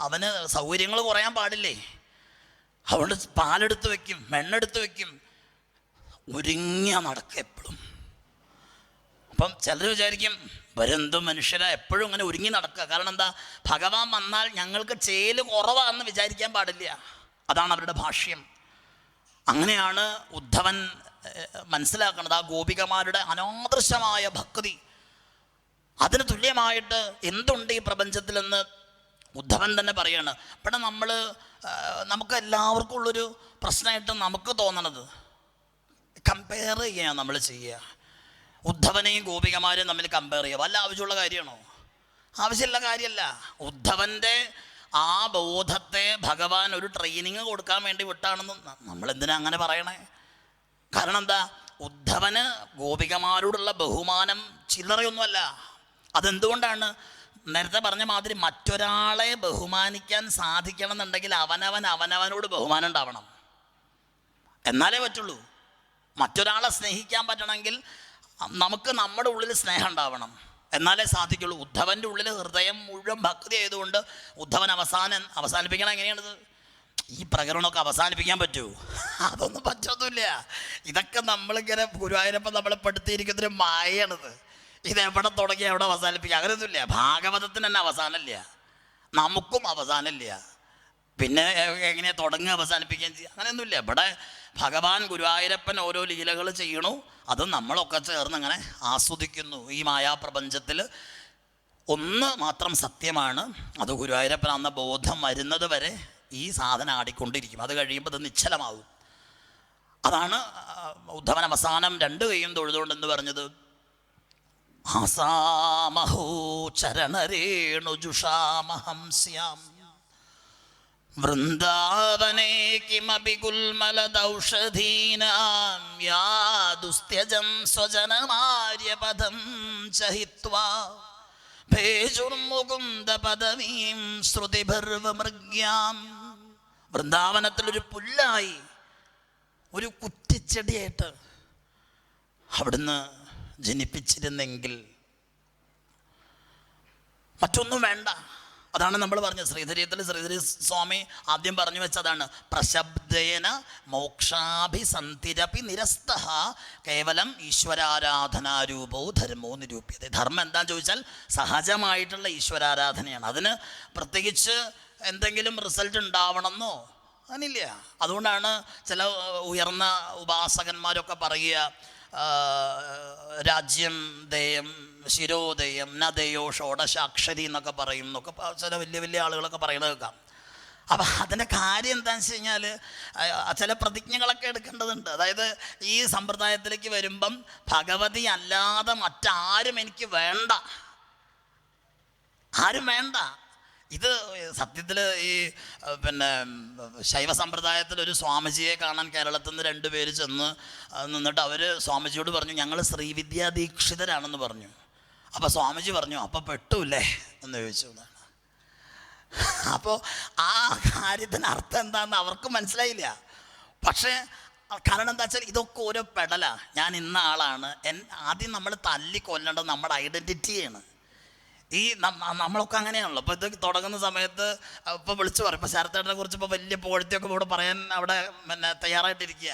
അവന് സൗകര്യങ്ങൾ കുറയാൻ പാടില്ലേ, അതുകൊണ്ട് പാലെടുത്ത് വയ്ക്കും, വെണ്ണെടുത്ത് വയ്ക്കും, ഒരുങ്ങിയ നടക്കുക എപ്പോഴും. അപ്പം ചിലർ വിചാരിക്കും ഇവരെന്തും മനുഷ്യരാ എപ്പോഴും ഇങ്ങനെ ഒരുങ്ങി നടക്കുക. കാരണം എന്താ, ഭഗവാൻ വന്നാൽ ഞങ്ങൾക്ക് ചേല് കുറവാണെന്ന് വിചാരിക്കാൻ പാടില്ല. അതാണ് അവരുടെ ഭാഷ്യം. അങ്ങനെയാണ് ഉദ്ധവൻ മനസ്സിലാക്കുന്നത് ആ ഗോപികമാരുടെ അനാദൃശമായ ഭക്തി. അതിന് തുല്യമായിട്ട് എന്തുണ്ട് ഈ പ്രപഞ്ചത്തിലെന്ന് ഉദ്ധവൻ തന്നെ പറയാണ്. ഇവിടെ നമുക്ക് എല്ലാവർക്കും ഉള്ളൊരു പ്രശ്നമായിട്ട് നമുക്ക് തോന്നണത് കമ്പയർ ചെയ്യുക, നമ്മൾ ചെയ്യുക. ഉദ്ധവനെയും ഗോപികമാരെയും തമ്മിൽ കമ്പയർ ചെയ്യുക വല്ല ആവശ്യമുള്ള കാര്യമാണോ? ആവശ്യമുള്ള കാര്യമല്ല. ഉദ്ധവൻ്റെ ആ ബോധത്തെ ഭഗവാൻ ഒരു ട്രെയിനിങ് കൊടുക്കാൻ വേണ്ടി വിട്ടാണെന്ന് നമ്മളെന്തിനാ അങ്ങനെ പറയണേ? കാരണം എന്താ, ഉദ്ധവന് ഗോപികമാരോടുള്ള ബഹുമാനം ചില്ലറയൊന്നുമല്ല. അതെന്തുകൊണ്ടാണ്? നേരത്തെ പറഞ്ഞ മാതിരി മറ്റൊരാളെ ബഹുമാനിക്കാൻ സാധിക്കണം എന്നുണ്ടെങ്കിൽ അവനവനോട് ബഹുമാനം ഉണ്ടാവണം, എന്നാലേ പറ്റുള്ളൂ. മറ്റൊരാളെ സ്നേഹിക്കാൻ പറ്റണമെങ്കിൽ നമുക്ക് നമ്മുടെ ഉള്ളിൽ സ്നേഹം ഉണ്ടാവണം, എന്നാലേ സാധിക്കുള്ളൂ. ഉദ്ധവൻ്റെ ഉള്ളിൽ ഹൃദയം മുഴുവൻ ഭക്തി ആയതുകൊണ്ട് ഉദ്ധവൻ അവസാനിപ്പിക്കണം. എങ്ങനെയാണിത്? ഈ പ്രകരണമൊക്കെ അവസാനിപ്പിക്കാൻ പറ്റുമോ? അതൊന്നും പറ്റൊന്നുമില്ല. ഇതൊക്കെ നമ്മളിങ്ങനെ ഗുരുവായൂരപ്പം നമ്മളെ പെടുത്തിയിരിക്കുന്നൊരു മായയാണിത്. ഇതെവിടെ തുടങ്ങി എവിടെ അവസാനിപ്പിക്കുക? അങ്ങനെയൊന്നുമില്ല. ഭാഗവതത്തിന് തന്നെ അവസാനമില്ല, നമുക്കും അവസാനമില്ല. പിന്നെ എങ്ങനെ തുടങ്ങുക അവസാനിപ്പിക്കുകയും ചെയ്യുക? അങ്ങനെയൊന്നുമില്ല. ഇവിടെ ഭഗവാൻ ഗുരുവായൂരപ്പൻ ഓരോ ലീലകൾ ചെയ്യണു, അത് നമ്മളൊക്കെ ചേർന്ന് അങ്ങനെ ആസ്വദിക്കുന്നു. ഈ മായാപ്രപഞ്ചത്തിൽ ഒന്ന് മാത്രം സത്യമാണ്, അത് ഗുരുവായൂരപ്പൻ അന്ന ബോധം വരുന്നത് വരെ ഈ സാധനം ആടിക്കൊണ്ടിരിക്കും. അത് കഴിയുമ്പോൾ അത് നിശ്ചലമാവും. അതാണ് ഉദ്ധവൻ അവസാനം രണ്ട് കൈയും തൊഴുതുകൊണ്ടെന്ന് പറഞ്ഞത്. ആസാമഹോ ചരണരേണുജുഷാമഹംസ്യാം വൃന്ദാവനേ കിമപി ഗുൽമലദൗഷധീനാം യാദുസ്ത്യജം സ്വജനമാര്യപദം ചഹിത്വാ ഭേജുർമുകുന്ദപദമീം ശ്രുതിഭിർവമൃഗ്യാം. വൃന്ദാവനത്തിലൊരു പുല്ലായി, ഒരു കുറ്റിച്ചെടിയായിട്ട് അവിടുന്ന് ജനിപ്പിച്ചിരുന്നെങ്കിൽ മറ്റൊന്നും വേണ്ട. അതാണ് നമ്മൾ പറഞ്ഞത്. ശ്രീധരീയത്തിൽ ശ്രീധരി സ്വാമി ആദ്യം പറഞ്ഞു വെച്ചതാണ്, പ്രശബ്ദേന മോക്ഷാഭിസന്ധിരപി നിരസ്ത കേവലം ഈശ്വരാരാധനാരൂപോ ധർമ്മോ നിരൂപ്യത. ധർമ്മം എന്താണെന്ന് ചോദിച്ചാൽ സഹജമായിട്ടുള്ള ഈശ്വരാരാധനയാണ്. അതിന് പ്രത്യേകിച്ച് എന്തെങ്കിലും റിസൾട്ട് ഉണ്ടാവണമെന്നോ അങ്ങനില്ല. അതുകൊണ്ടാണ് ചില ഉയർന്ന ഉപാസകന്മാരൊക്കെ പറയുക, രാജ്യം ദേയം ശിരോദയം നദയോ ഷോഡശാക്ഷരി എന്നൊക്കെ പറയും എന്നൊക്കെ ചില വലിയ വലിയ ആളുകളൊക്കെ പറയണത് കേൾക്കാം. അപ്പം അതിൻ്റെ കാര്യം എന്താണെന്ന് വെച്ച് കഴിഞ്ഞാൽ ചില പ്രതിജ്ഞകളൊക്കെ എടുക്കേണ്ടതുണ്ട്. അതായത് ഈ സമ്പ്രദായത്തിലേക്ക് വരുമ്പം ഭഗവതി അല്ലാതെ മറ്റാരും എനിക്ക് വേണ്ട, ആരും വേണ്ട. ഇത് സത്യത്തിൽ ഈ ശൈവ സമ്പ്രദായത്തിൽ ഒരു സ്വാമിജിയെ കാണാൻ കേരളത്തിൽ നിന്ന് 2 പേര് ചെന്ന് നിന്നിട്ട് അവർ സ്വാമിജിയോട് പറഞ്ഞു, ഞങ്ങൾ ശ്രീവിദ്യാദീക്ഷിതരാണെന്ന് പറഞ്ഞു. അപ്പോൾ സ്വാമിജി പറഞ്ഞു, അപ്പോൾ പെട്ടൂല്ലേ എന്ന് ചോദിച്ചു. അപ്പോൾ ആ കാര്യത്തിന് അർത്ഥം എന്താണെന്ന് അവർക്ക് മനസ്സിലായില്ല. പക്ഷേ കാരണം എന്താ വെച്ചാൽ ഇതൊക്കെ ഓരോ പെടലാ. ഞാൻ ഇന്ന ആളാണ്. ആദ്യം നമ്മൾ തല്ലിക്കൊല്ലേണ്ടത് നമ്മുടെ ഐഡൻറ്റിറ്റിയാണ്. ഈ നമ്മളൊക്കെ അങ്ങനെയാണല്ലോ. ഇപ്പോൾ ഇത് തുടങ്ങുന്ന സമയത്ത് ഇപ്പോൾ വിളിച്ചു പറയും, ഇപ്പോൾ ശരത്തേട്ടനെ കുറിച്ച് ഇപ്പോൾ വലിയ പോഴത്തെയൊക്കെ ഇവിടെ പറയാൻ അവിടെ തയ്യാറായിട്ടിരിക്കുക.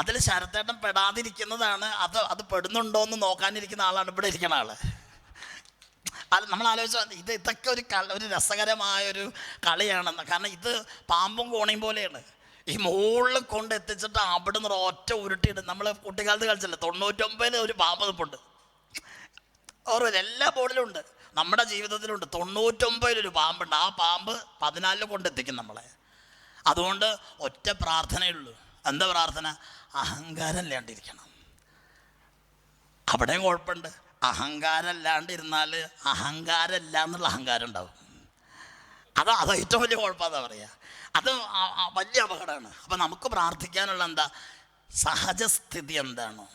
അതിൽ ശരത്തേട്ടൻ പെടാതിരിക്കുന്നതാണ്, അത് പെടുന്നുണ്ടോ എന്ന് നോക്കാനിരിക്കുന്ന ആളാണ് ഇവിടെ ഇരിക്കുന്ന ആൾ. അത് നമ്മൾ ആലോചിച്ചാൽ ഇതൊക്കെ ഒരു രസകരമായൊരു കളിയാണെന്ന്. കാരണം ഇത് പാമ്പും കോണിയും പോലെയാണ്. ഈ മുകളിൽ കൊണ്ട് എത്തിച്ചിട്ട് അവിടെ നിന്ന് ഒറ്റ ഉരുട്ടിയിട്ട് നമ്മൾ കുട്ടിക്കാലത്ത് കളിച്ചല്ലേ, 99 ഒരു പാമ്പ് നിൽപ്പുണ്ട്. ഓരോ എല്ലാ ബോർഡിലും ഉണ്ട്, നമ്മുടെ ജീവിതത്തിലുണ്ട്. 99 ഒരു പാമ്പുണ്ട്. ആ പാമ്പ് 14 കൊണ്ടെത്തിക്കും നമ്മളെ. അതുകൊണ്ട് ഒറ്റ പ്രാർത്ഥനയുള്ളൂ. എന്താ പ്രാർത്ഥന? അഹങ്കാരം ഇല്ലാണ്ടിരിക്കണം. അവിടെയും കുഴപ്പമുണ്ട്. അഹങ്കാരം ഇല്ലാണ്ടിരുന്നാൽ അഹങ്കാരമില്ല എന്നുള്ള അഹങ്കാരം ഉണ്ടാവും. അത് ഏറ്റവും വലിയ കുഴപ്പമെന്നാ പറയുക. അത് വലിയ അപകടമാണ്. അപ്പം നമുക്ക് പ്രാർത്ഥിക്കാനുള്ള എന്താ? സഹജസ്ഥിതി എന്താണോ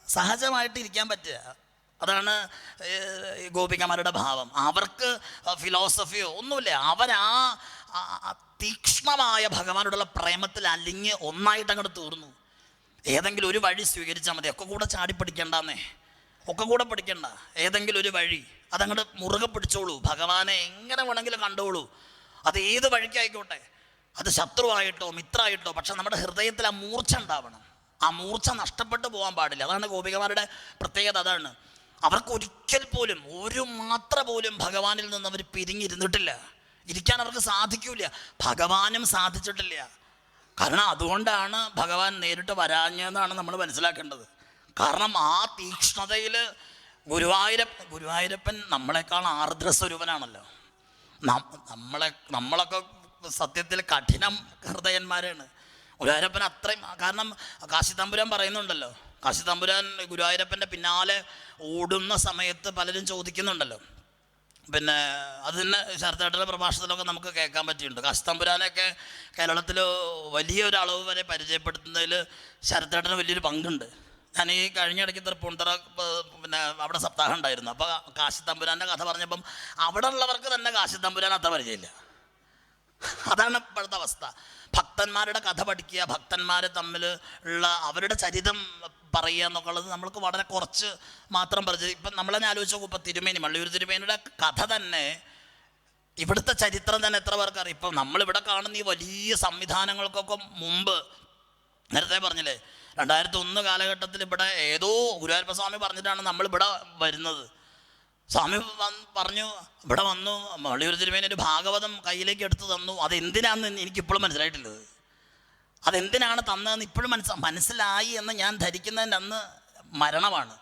സഹജമായിട്ട് ഇരിക്കാൻ പറ്റുക. അതാണ് ഗോപികമാരുടെ ഭാവം. അവർക്ക് ഫിലോസഫിയോ ഒന്നുമില്ല. തീക്ഷ്ണമായ ഭഗവാനോടുള്ള പ്രേമത്തിൽ അലിഞ്ഞ് ഒന്നായിട്ട് അങ്ങോട്ട് തീർന്നു. ഏതെങ്കിലും ഒരു വഴി സ്വീകരിച്ചാൽ മതി. ഒക്കെ കൂടെ ചാടിപ്പിടിക്കണ്ടെന്നേ, ഒക്കെ കൂടെ പിടിക്കണ്ട. ഏതെങ്കിലും ഒരു വഴി അതങ്ങോട്ട് മുറുകെ പിടിച്ചോളൂ. ഭഗവാനെ എങ്ങനെ വേണമെങ്കിലും കണ്ടോളൂ. അത് ഏത് വഴിക്കായിക്കോട്ടെ, അത് ശത്രുവായിട്ടോ മിത്രമായിട്ടോ. പക്ഷെ നമ്മുടെ ഹൃദയത്തിൽ ആ മൂർച്ച ഉണ്ടാവണം. ആ മൂർച്ച നഷ്ടപ്പെട്ടു പോകാൻ പാടില്ല. അതാണ് ഗോപികമാരുടെ പ്രത്യേകത. അതാണ് അവർക്ക് ഒരിക്കൽ പോലും ഒരു മാത്ര പോലും ഭഗവാനിൽ നിന്ന് അവർ പിരിഞ്ഞിരുന്നിട്ടില്ല. ഇരിക്കാൻ അവർക്ക് സാധിക്കില്ല. ഭഗവാനും സാധിച്ചിട്ടില്ല. കാരണം അതുകൊണ്ടാണ് ഭഗവാൻ നേരിട്ട് വരാഞ്ഞതെന്നാണ് നമ്മൾ മനസ്സിലാക്കേണ്ടത്. കാരണം ആ തീക്ഷ്ണതയിൽ ഗുരുവായൂരപ്പൻ നമ്മളെക്കാൾ ആർദ്രസ്വരൂപനാണല്ലോ. നമ്മളൊക്കെ സത്യത്തിൽ കഠിനം ഹൃദയന്മാരാണ്. ഗുരുവായൂരപ്പൻ അത്രയും. കാരണം കാശി തമ്പുരാൻ പറയുന്നുണ്ടല്ലോ, കാശി തമ്പുരാൻ ഗുരുവായൂരപ്പൻ്റെ പിന്നാലെ ഓടുന്ന സമയത്ത് പലരും ചോദിക്കുന്നുണ്ടല്ലോ. അത് തന്നെ ശരത്തേട്ടൻ്റെ പ്രഭാഷണത്തിലൊക്കെ നമുക്ക് കേൾക്കാൻ പറ്റിയിട്ടുണ്ട്. കാശി തമ്പുരാനൊക്കെ കേരളത്തിൽ വലിയൊരളവ് വരെ പരിചയപ്പെടുത്തുന്നതിൽ ശരത്തേട്ടന് വലിയൊരു പങ്കുണ്ട്. ഞാൻ ഈ കഴിഞ്ഞിടയ്ക്ക് തൃപ്പൂണിത്തുറ അവിടെ സപ്താഹം ഉണ്ടായിരുന്നു. അപ്പോൾ കാശി തമ്പുരാൻ്റെ കഥ പറഞ്ഞപ്പം അവിടെ ഉള്ളവർക്ക് തന്നെ കാശി തമ്പുരാൻ അത്ര പരിചയമില്ല. അതാണ് ഇപ്പോഴത്തെ അവസ്ഥ. ഭക്തന്മാരുടെ കഥ പഠിക്കുക, ഭക്തന്മാർ തമ്മിൽ ഉള്ള അവരുടെ ചരിതം പറയുക എന്നൊക്കെ ഉള്ളത് നമ്മൾക്ക് വളരെ കുറച്ച് മാത്രം പരിചയം. ഇപ്പം നമ്മളെന്നെ ആലോചിച്ച് നോക്കും. ഇപ്പം തിരുമേനി, മള്ളിയൂർ തിരുമേനിയുടെ കഥ തന്നെ, ഇവിടുത്തെ ചരിത്രം തന്നെ എത്ര പേർക്ക് അറിയാം? ഇപ്പം നമ്മളിവിടെ കാണുന്ന ഈ വലിയ സംവിധാനങ്ങൾക്കൊക്കെ മുമ്പ്, നേരത്തെ പറഞ്ഞില്ലേ, 2001 കാലഘട്ടത്തിൽ ഇവിടെ ഏതോ ഗുരുവായൂരപ്പ സ്വാമി പറഞ്ഞിട്ടാണ് നമ്മളിവിടെ വരുന്നത്. സ്വാമി പറഞ്ഞു, ഇവിടെ വന്നു, മള്ളിയൂർ തിരുമേനി ഒരു ഭാഗവതം കയ്യിലേക്ക് എടുത്ത് തന്നു. അതെന്തിനാണെന്ന് എനിക്കിപ്പോഴും മനസ്സിലായിട്ടുള്ളത്. അതെന്തിനാണ് തന്നതെന്ന് ഇപ്പോഴും മനസ്സിലായി എന്ന് ഞാൻ ധരിക്കുന്നതിൻ്റെ അന്ന് മരണമാണ്.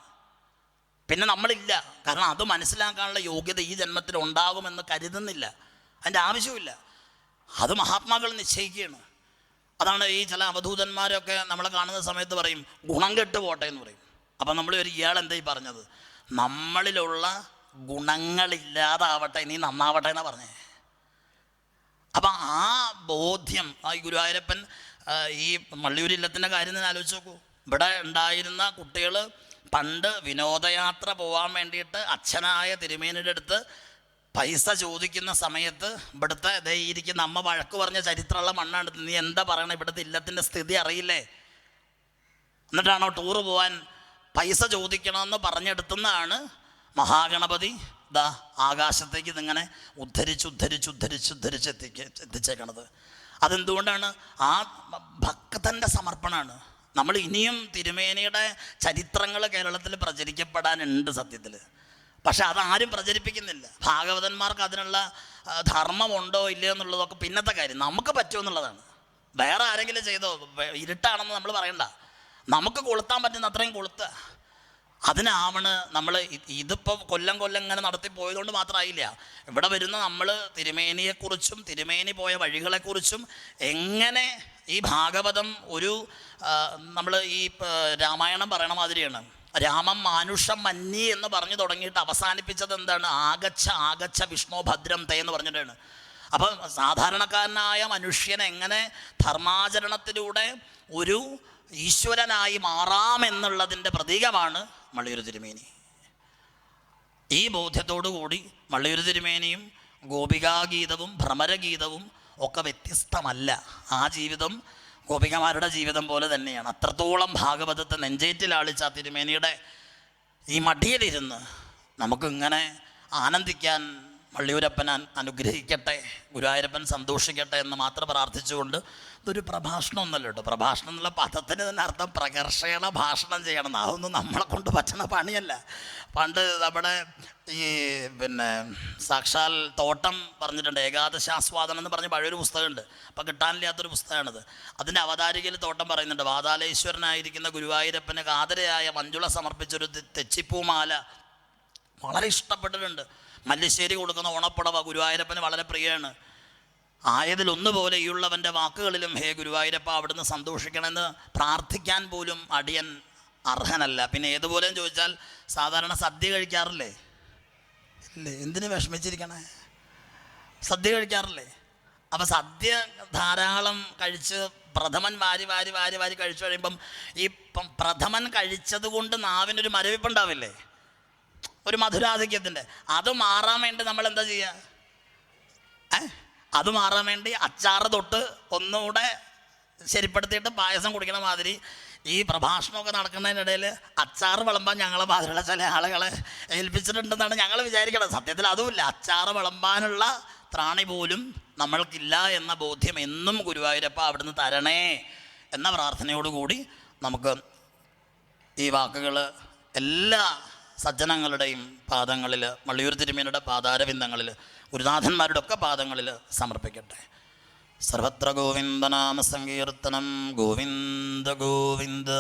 പിന്നെ നമ്മളില്ല. കാരണം അത് മനസ്സിലാക്കാനുള്ള യോഗ്യത ഈ ജന്മത്തിൽ ഉണ്ടാകുമെന്ന് കരുതുന്നില്ല. അതിൻ്റെ ആവശ്യമില്ല. അത് മഹാത്മാക്കൾ നിശ്ചയിക്കുകയാണ്. അതാണ് ഈ ചില അവധൂതന്മാരൊക്കെ നമ്മളെ കാണുന്ന സമയത്ത് പറയും, ഗുണം കെട്ട് പോട്ടെ എന്ന് പറയും. അപ്പം നമ്മൾ ഇയാൾ എന്തായി പറഞ്ഞത്? നമ്മളിലുള്ള ഗുണങ്ങളില്ലാതാവട്ടെ, നീ നന്നാവട്ടെ എന്നാണ് പറഞ്ഞേ. അപ്പം ആ ബോധ്യം ഈ ഗുരുവായൂരപ്പൻ ഈ മള്ളിയൂർ ഇല്ലത്തിൻ്റെ കാര്യം തന്നെ ആലോചിച്ച് നോക്കൂ. ഇവിടെ ഉണ്ടായിരുന്ന കുട്ടികൾ പണ്ട് വിനോദയാത്ര പോകാൻ വേണ്ടിയിട്ട് അച്ഛനായ തിരുമേനിയുടെ അടുത്ത് പൈസ ചോദിക്കുന്ന സമയത്ത് ഇവിടുത്തെ ഇരിക്കുന്ന അമ്മ വഴക്ക് പറഞ്ഞ ചരിത്രമുള്ള മണ്ണാണ്. നീ എന്താ പറയണേ? ഇവിടുത്തെ ഇല്ലത്തിൻ്റെ സ്ഥിതി അറിയില്ലേ? എന്നിട്ടാണോ ടൂറ് പോകാൻ പൈസ ചോദിക്കണമെന്ന് പറഞ്ഞെടുത്തുന്നതാണ് മഹാഗണപതി ദാ ആകാശത്തേക്ക് ഇതിങ്ങനെ ഉദ്ധരിച്ച് എത്തിച്ചേക്കണത്. അതെന്തുകൊണ്ടാണ്? ആ ഭക്തൻ്റെ സമർപ്പണമാണ്. നമ്മൾ ഇനിയും തിരുമേനിയുടെ ചരിത്രങ്ങൾ കേരളത്തിൽ പ്രചരിക്കപ്പെടാനുണ്ട് സത്യത്തിൽ. പക്ഷെ അതാരും പ്രചരിപ്പിക്കുന്നില്ല. ഭാഗവതന്മാർക്ക് അതിനുള്ള ധർമ്മമുണ്ടോ ഇല്ലയോ എന്നുള്ളതൊക്കെ പിന്നത്തെ കാര്യം. നമുക്ക് പറ്റുമോ എന്നുള്ളതാണ്. വേറെ ആരെങ്കിലും ചെയ്തോ, ഇരുട്ടാണെന്ന് നമ്മൾ പറയണ്ട. നമുക്ക് കൊളുത്താൻ പറ്റുന്ന അത്രയും കൊളുത്തുക. അതിനാവണ് നമ്മൾ. ഇതിപ്പോൾ കൊല്ലം ഇങ്ങനെ നടത്തി പോയതുകൊണ്ട് മാത്രമായില്ല. ഇവിടെ വരുന്ന നമ്മൾ തിരുമേനിയെക്കുറിച്ചും തിരുമേനി പോയ വഴികളെക്കുറിച്ചും എങ്ങനെ ഈ ഭാഗവതം ഒരു നമ്മൾ ഈ രാമായണം പറയണ മാതിരിയാണ്. രാമം മാനുഷം മന്നി എന്ന് പറഞ്ഞു തുടങ്ങിയിട്ട് അവസാനിപ്പിച്ചത് എന്താണ്? ആഗച്ഛ വിഷ്ണു ഭദ്രം തേ എന്ന് പറഞ്ഞിട്ടാണ്. അപ്പം സാധാരണക്കാരനായ മനുഷ്യൻ എങ്ങനെ ധർമാചരണത്തിലൂടെ ഒരു ഈശ്വരനായി മാറാമെന്നുള്ളതിൻ്റെ പ്രതീകമാണ് മള്ളിയൂർ തിരുമേനി. ഈ ബോധ്യത്തോടു കൂടി മള്ളിയൂർ തിരുമേനിയും ഗോപികാഗീതവും ഭ്രമരഗീതവും ഒക്കെ വ്യത്യസ്തമല്ല. ആ ജീവിതം ഗോപികമാരുടെ ജീവിതം പോലെ തന്നെയാണ്. അത്രത്തോളം ഭാഗവതത്തെ നെഞ്ചേറ്റിലാളിച്ച ആ തിരുമേനിയുടെ ഈ മടിയിലിരുന്ന് നമുക്കിങ്ങനെ ആനന്ദിക്കാൻ വള്ളിയൂരപ്പൻ അനുഗ്രഹിക്കട്ടെ, ഗുരുവായൂരപ്പൻ സന്തോഷിക്കട്ടെ എന്ന് മാത്രം പ്രാർത്ഥിച്ചുകൊണ്ട്, ഇതൊരു പ്രഭാഷണം ഒന്നല്ല കേട്ടോ. പ്രഭാഷണം എന്നുള്ള പദത്തിന് തന്നെ അർത്ഥം പ്രകർഷണ ഭാഷണം ചെയ്യണം. അതൊന്നും നമ്മളെ കൊണ്ട് പറ്റുന്ന പണിയല്ല. പണ്ട് നമ്മുടെ ഈ സാക്ഷാൽ തോട്ടം പറഞ്ഞിട്ടുണ്ട്, ഏകാദശാസ്വാദനം എന്ന് പറഞ്ഞ് പഴയൊരു പുസ്തകമുണ്ട്. അപ്പം കിട്ടാനില്ലാത്തൊരു പുസ്തകമാണിത്. അതിൻ്റെ അവതാരികയിൽ തോട്ടം പറയുന്നുണ്ട്, വാതാലേശ്വരനായിരിക്കുന്ന ഗുരുവായൂരപ്പന് കാതരയായ മഞ്ജുള സമർപ്പിച്ചൊരു തെച്ചിപ്പൂമാല വളരെ ഇഷ്ടപ്പെട്ടിട്ടുണ്ട്. മല്ലിശ്ശേരി കൊടുക്കുന്ന ഓണപ്പുടവ ഗുരുവായൂരപ്പന് വളരെ പ്രിയമാണ്. ആയതിലൊന്നുപോലെ ഈയുള്ളവൻ്റെ വാക്കുകളിലും ഹേ ഗുരുവായൂരപ്പ അവിടുന്ന് സന്തോഷിക്കണമെന്ന് പ്രാർത്ഥിക്കാൻ പോലും അടിയൻ അർഹനല്ല. പിന്നെ ഏതുപോലെയും ചോദിച്ചാൽ സാധാരണ സദ്യ കഴിക്കാറില്ലേ? ഇല്ലേ? എന്തിനു വിഷമിച്ചിരിക്കണേ? സദ്യ കഴിക്കാറില്ലേ? അപ്പം സദ്യ ധാരാളം കഴിച്ച് പ്രഥമൻ വാരി കഴിച്ചു കഴിയുമ്പം ഈ പ്രഥമൻ കഴിച്ചത് കൊണ്ട് നാവിനൊരു മരവിപ്പുണ്ടാവില്ലേ? ഒരു മധുരാധിക്യത്തിൻ്റെ. അത് മാറാൻ വേണ്ടി നമ്മൾ എന്താ ചെയ്യുക? അത് മാറാൻ വേണ്ടി അച്ചാറ് തൊട്ട് ഒന്നുകൂടെ ശരിപ്പെടുത്തിയിട്ട് പായസം കുടിക്കണ മാതിരി ഈ പ്രഭാഷണമൊക്കെ നടക്കുന്നതിനിടയിൽ അച്ചാറ് വിളമ്പാൻ ഞങ്ങളെ മാതിരിയുള്ള ചില ആളുകളെ ഏൽപ്പിച്ചിട്ടുണ്ടെന്നാണ് ഞങ്ങൾ വിചാരിക്കുന്നത്. സത്യത്തിൽ അതുമില്ല. അച്ചാറ് വിളമ്പാനുള്ള ത്രാണി പോലും നമ്മൾക്കില്ല എന്ന ബോധ്യം എന്നും ഗുരുവായൂരപ്പ അവിടുന്ന് തരണേ എന്ന പ്രാർത്ഥനയോടുകൂടി നമുക്ക് ഈ വാക്കുകൾ എല്ലാ സജ്ജനങ്ങളുടെയും പാദങ്ങളിൽ, മള്ളിയൂർ തിരുമേനിയുടെ പാദാരവിന്ദങ്ങളിൽ, ഗുരുനാഥന്മാരുടെ ഒക്കെ പാദങ്ങളിൽ സമർപ്പിക്കട്ടെ. സർവത്ര ഗോവിന്ദനാമ സങ്കീർത്തനം. ഗോവിന്ദ ഗോവിന്ദ.